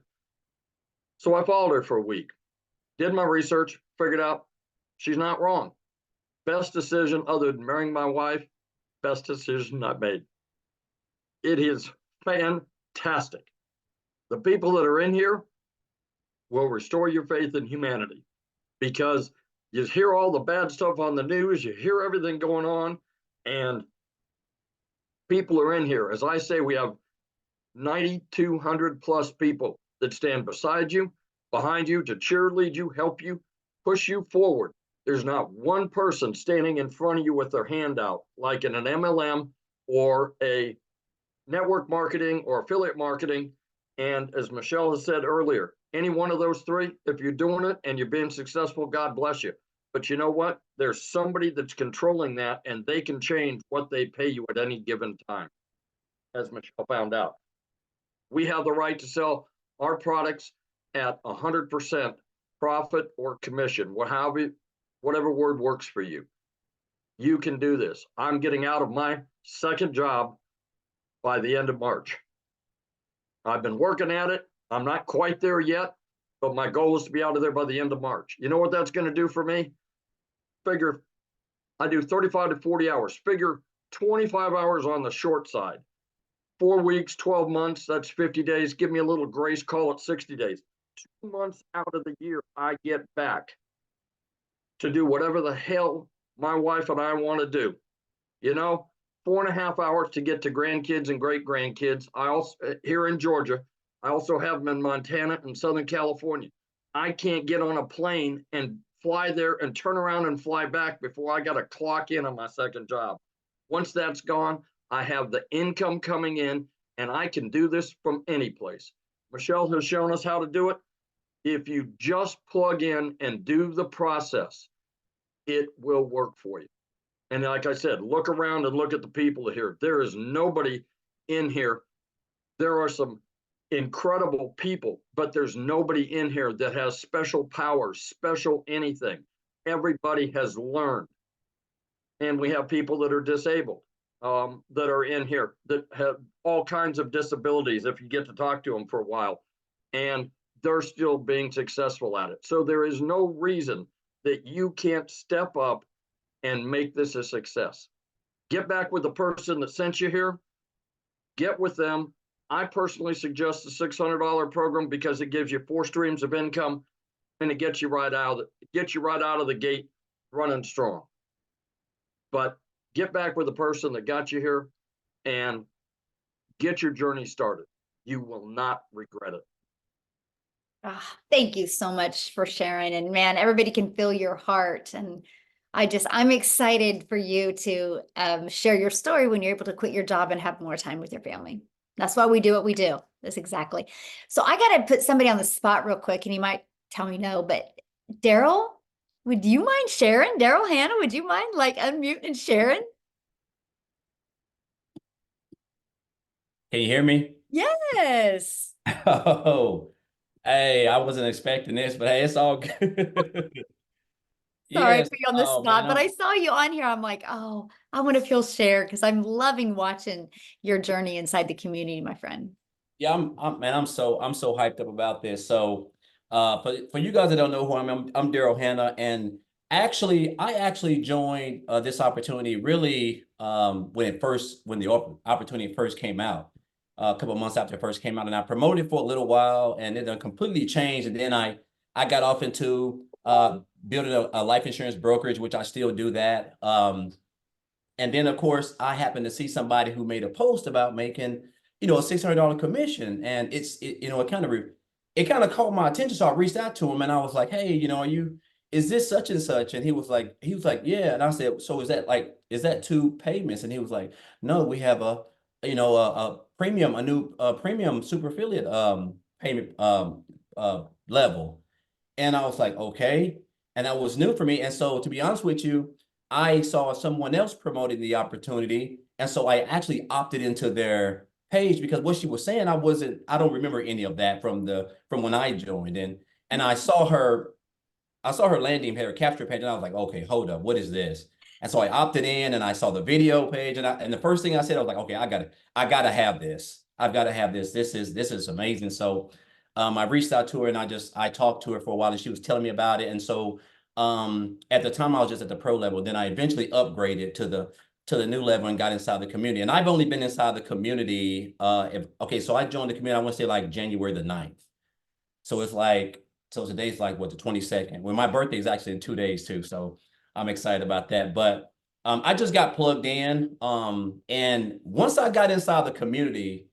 S6: So I followed her for a week, did my research, figured out she's not wrong. Best decision other than marrying my wife, best decision I made. It is fantastic. The people that are in here will restore your faith in humanity because you hear all the bad stuff on the news, you hear everything going on, and people are in here. As I say, we have 9,200 plus people that stand beside you, behind you to cheerlead you, help you, push you forward. There's not one person standing in front of you with their hand out, like in an MLM or a network marketing or affiliate marketing. And as Michelle has said earlier, any one of those 3, if you're doing it and you're being successful, God bless you. But you know what? There's somebody that's controlling that and they can change what they pay you at any given time, as Michelle found out. We have the right to sell our products at 100% profit or commission, whatever word works for you. You can do this. I'm getting out of my second job by the end of March. I've been working at it. I'm not quite there yet, but my goal is to be out of there by the end of March. You know what that's going to do for me? Figure I do 35 to 40 hours. Figure 25 hours on the short side. 4 weeks, 12 months, that's 50 days. Give me a little grace, call it 60 days. 2 months out of the year, I get back to do whatever the hell my wife and I want to do. You know, 4.5 hours to get to grandkids and great grandkids. I also, here in Georgia, I also have them in Montana and Southern California. I can't get on a plane and fly there and turn around and fly back before I got to clock in on my second job. Once that's gone, I have the income coming in and I can do this from any place. Michelle has shown us how to do it. If you just plug in and do the process, it will work for you. And like I said, look around and look at the people here. There is nobody in here. There are some incredible people, but there's nobody in here that has special powers, special anything. Everybody has learned. And we have people that are disabled, that are in here that have all kinds of disabilities if you get to talk to them for a while. And they're still being successful at it. So there is no reason that you can't step up and make this a success. Get back with the person that sent you here. Get with them. I personally suggest the $600 program because it gives you 4 streams of income and it gets you right out of the gate running strong. But get back with the person that got you here and get your journey started. You will not regret it.
S1: Thank you so much for sharing. And man, everybody can feel your heart. And I'm excited for you to share your story when you're able to quit your job and have more time with your family. That's why we do what we do. That's exactly. So I got to put somebody on the spot real quick, and you might tell me no, but Daryl, would you mind sharing? Daryl Hannah, would you mind like unmuting and sharing?
S7: Can you hear me?
S1: Yes.
S7: Oh, hey, I wasn't expecting this, but hey, it's all good.
S1: Sorry I
S7: Yes.
S1: put you on the
S7: Oh
S1: spot,
S7: man,
S1: but I saw you on here. I'm like, oh, I wonder if he'll share because I'm loving watching your journey inside the community, my friend.
S7: yeah, I'm so hyped up about this. So, for you guys that don't know who I'm Daryl Hannah, and I actually joined this opportunity really when the opportunity first came out, a couple of months after it first came out, and I promoted for a little while, and it done completely changed, and then I got off into building a life insurance brokerage, which I still do that. And then, of course, I happened to see somebody who made a post about making, a $600 commission, and it kind of caught my attention. So I reached out to him, and I was like, "Hey, is this such and such?" And he was like, "Yeah." And I said, "So is that 2 payments?" And he was like, "No, we have a new premium super affiliate payment level." And I was like, okay. And that was new for me. And so, to be honest with you, I saw someone else promoting the opportunity. And so I actually opted into their page because what she was saying, I don't remember any of that from when I joined. And I saw her landing page, her capture page, and I was like, okay, hold up, what is this? And so I opted in and I saw the video page. And the first thing I said, I was like, okay, I gotta have this. I've got to have this. This is amazing. So I reached out to her and I talked to her for a while and she was telling me about it. And so at the time I was just at the pro level. Then I eventually upgraded to the new level and got inside the community. And I've only been inside the community. So I joined the community, I want to say like January the 9th. So today's like what, the 22nd. Well, my birthday is actually in 2 days too. So I'm excited about that. But I just got plugged in. And once I got inside the community,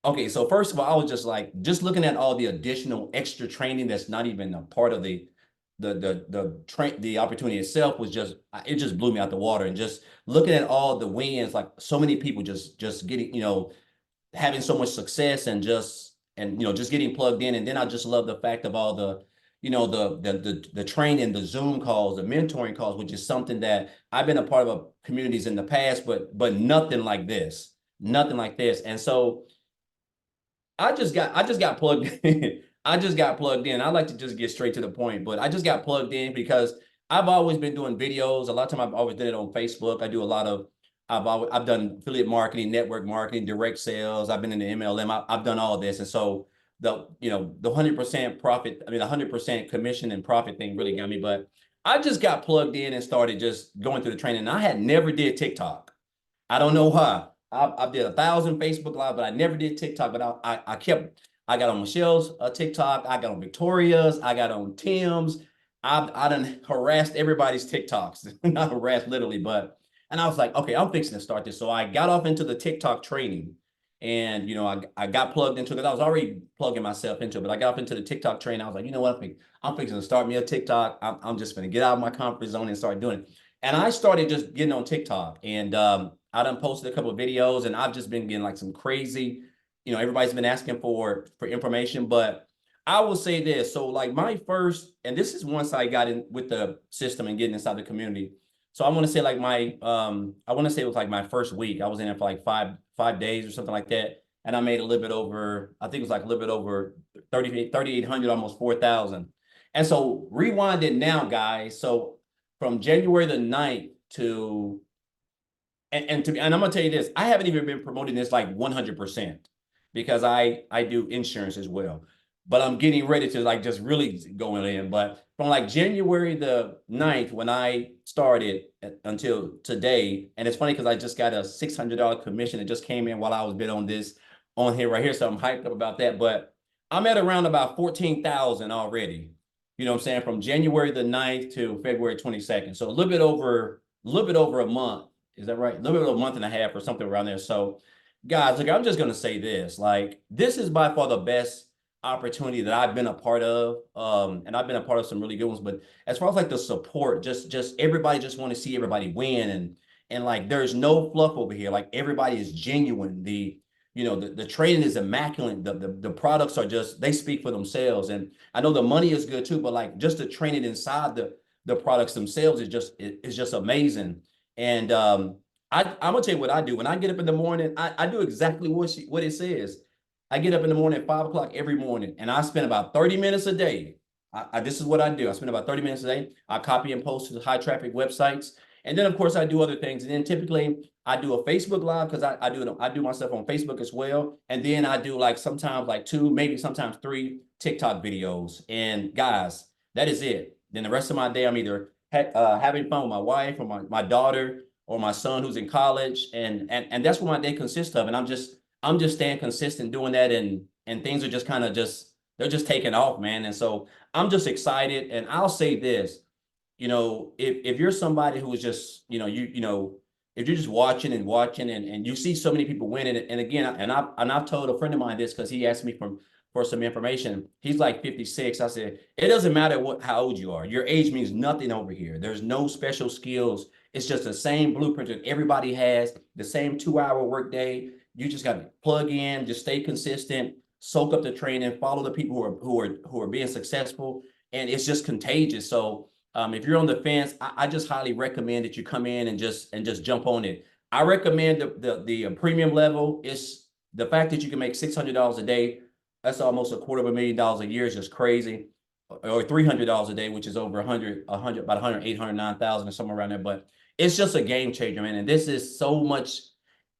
S7: okay, so first of all, I was just looking at all the additional extra training that's not even a part of the opportunity itself it just blew me out the water. And just looking at all the wins, like so many people just getting, having so much success and just getting plugged in. And then I just love the fact of all the training, the Zoom calls, the mentoring calls, which is something that I've been a part of communities in the past, but nothing like this, nothing like this. And so I just got plugged in. I just got plugged in. I like to just get straight to the point, but I just got plugged in because I've always been doing videos. A lot of time I've always done it on Facebook. I've done affiliate marketing, network marketing, direct sales. I've been in the MLM. I've done all of this. And so the 100% profit, 100% commission and profit thing really got me. But I just got plugged in and started just going through the training. I had never did TikTok. I don't know why. I did 1,000 Facebook Live, but I never did TikTok. But I got on Michelle's TikTok. I got on Victoria's. I got on Tim's. I done harassed everybody's TikToks. Not harassed literally, and I was like, okay, I'm fixing to start this. So I got off into the TikTok training. And, I got plugged into it. I was already plugging myself into it, but I got up into the TikTok training. I was like, you know what? I'm fixing to start me a TikTok. I'm just going to get out of my comfort zone and start doing it. And I started just getting on TikTok, and I done posted a couple of videos, and I've just been getting like some crazy, you know, everybody's been asking for information, but I will say this. So like my first, and this is once I got in with the system and getting inside the community. So I want to say like my, I want to say it was like my first week. I was in it for like five days or something like that. And I made a little bit over, I think it was like a little bit over 3,800, almost 4,000. And so rewind it now, guys. So from January the 9th to, and I'm gonna tell you this, I haven't even been promoting this like 100% because I do insurance as well. But I'm getting ready to like just really going in. But from like January the 9th, when I started until today, and it's funny because I just got a $600 commission that just came in while I was been on this on here right here. So I'm hyped up about that. But I'm at around about 14,000 already. You know what I'm saying? From January the 9th to February 22nd. So a little bit over a month. Is that right? A little bit over a month and a half or something around there. So guys, look, I'm just gonna say this. Like, this is by far the best opportunity that I've been a part of. And I've been a part of some really good ones. But as far as like the support, just everybody just want to see everybody win. And like there's no fluff over here. Like everybody is genuine. The training is immaculate. The products are just, they speak for themselves. And I know the money is good too, but like just the training inside the products themselves is just amazing. And I'm gonna tell you what I do. When I get up in the morning, I do exactly what it says. I get up in the morning at 5 o'clock every morning, and I spend about 30 minutes a day. This is what I do. I spend about 30 minutes a day. I copy and post to the high traffic websites. And then of course I do other things. And then typically I do a Facebook live because I do myself on Facebook as well. And then I do like sometimes like 2, maybe sometimes 3 TikTok videos. And guys, that is it. Then the rest of my day, I'm either having fun with my wife or my daughter or my son who's in college. And that's what my day consists of. And I'm just staying consistent doing that. And things are just kind of they're just taking off, man. And so I'm just excited. And I'll say this, if you're somebody who is just, if you're just watching and you see so many people winning, and again, I've told a friend of mine this because he asked me for some information. He's like 56. I said, it doesn't matter how old you are. Your age means nothing over here. There's no special skills. It's just the same blueprint that everybody has, the same 2-hour workday. You just got to plug in, just stay consistent, soak up the training, follow the people who are being successful, and it's just contagious. So if you're on the fence, I just highly recommend that you come in and just jump on it. I recommend the premium level. It's the fact that you can make $600 a day. That's almost $250,000 a year is just crazy. Or $300 a day, which is over about 809,000 or somewhere around there. But it's just a game changer, man. And this is so much.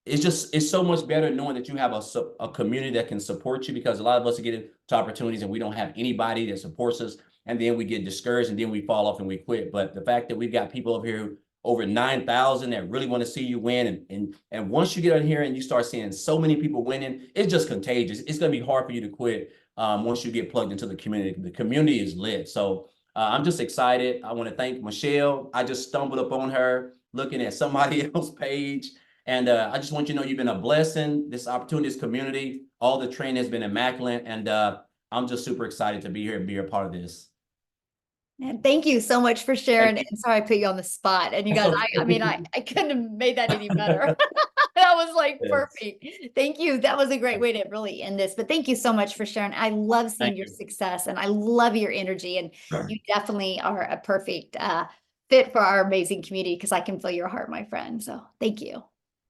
S7: It's so much better knowing that you have a community that can support you, because a lot of us get into opportunities and we don't have anybody that supports us. And then we get discouraged and then we fall off and we quit. But the fact that we've got people over here, over 9,000, that really want to see you win. And once you get on here and you start seeing so many people winning, it's just contagious. It's going to be hard for you to quit once you get plugged into the community. The community is lit. So I'm just excited. I want to thank Michelle. I just stumbled upon her looking at somebody else's page. And I just want you to know you've been a blessing. This opportunity, this community, all the training has been immaculate. And I'm just super excited to be here and be a part of this.
S1: And thank you so much for sharing. And sorry I put you on the spot. And you guys, I couldn't have made that any better. That was like perfect. Thank you. That was a great way to really end this. But thank you so much for sharing. I love seeing your success and I love your energy. And you definitely are a perfect fit for our amazing community, because I can feel your heart, my friend. So thank you.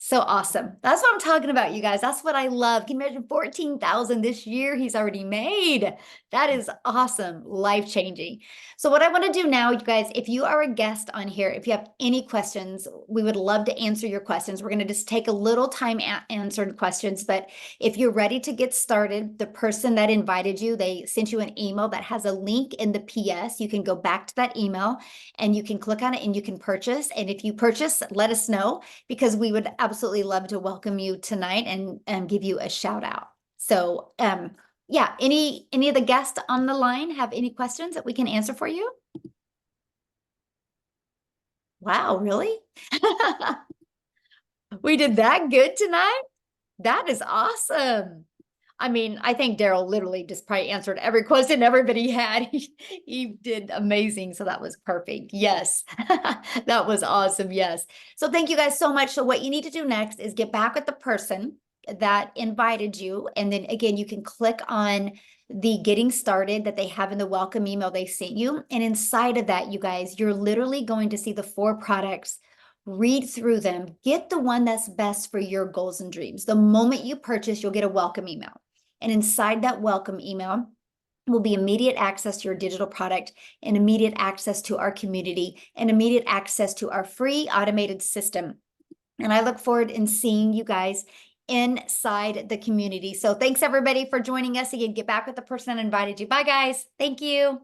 S1: So awesome. That's what I'm talking about, you guys. That's what I love. Can you imagine 14,000 this year he's already made? That is awesome. Life-changing. So what I want to do now, you guys, if you are a guest on here, if you have any questions, we would love to answer your questions. We're going to just take a little time answering questions. But if you're ready to get started, the person that invited you, they sent you an email that has a link in the PS. You can go back to that email and you can click on it and you can purchase. And if you purchase, let us know, because we would absolutely love to welcome you tonight and give you a shout out. So yeah, any of the guests on the line have any questions that we can answer for you? Wow, really? We did that good tonight? That is awesome. I mean, I think Daryl literally just probably answered every question everybody had. He did amazing. So that was perfect. Yes, that was awesome. Yes. So thank you guys so much. So what you need to do next is get back with the person that invited you. And then again, you can click on the getting started that they have in the welcome email they sent you. And inside of that, you guys, you're literally going to see the 4 products, read through them, get the one that's best for your goals and dreams. The moment you purchase, you'll get a welcome email. And inside that welcome email will be immediate access to your digital product and immediate access to our community and immediate access to our free automated system. And I look forward in seeing you guys inside the community. So thanks everybody for joining us. Again, get back with the person that invited you. Bye guys. Thank you.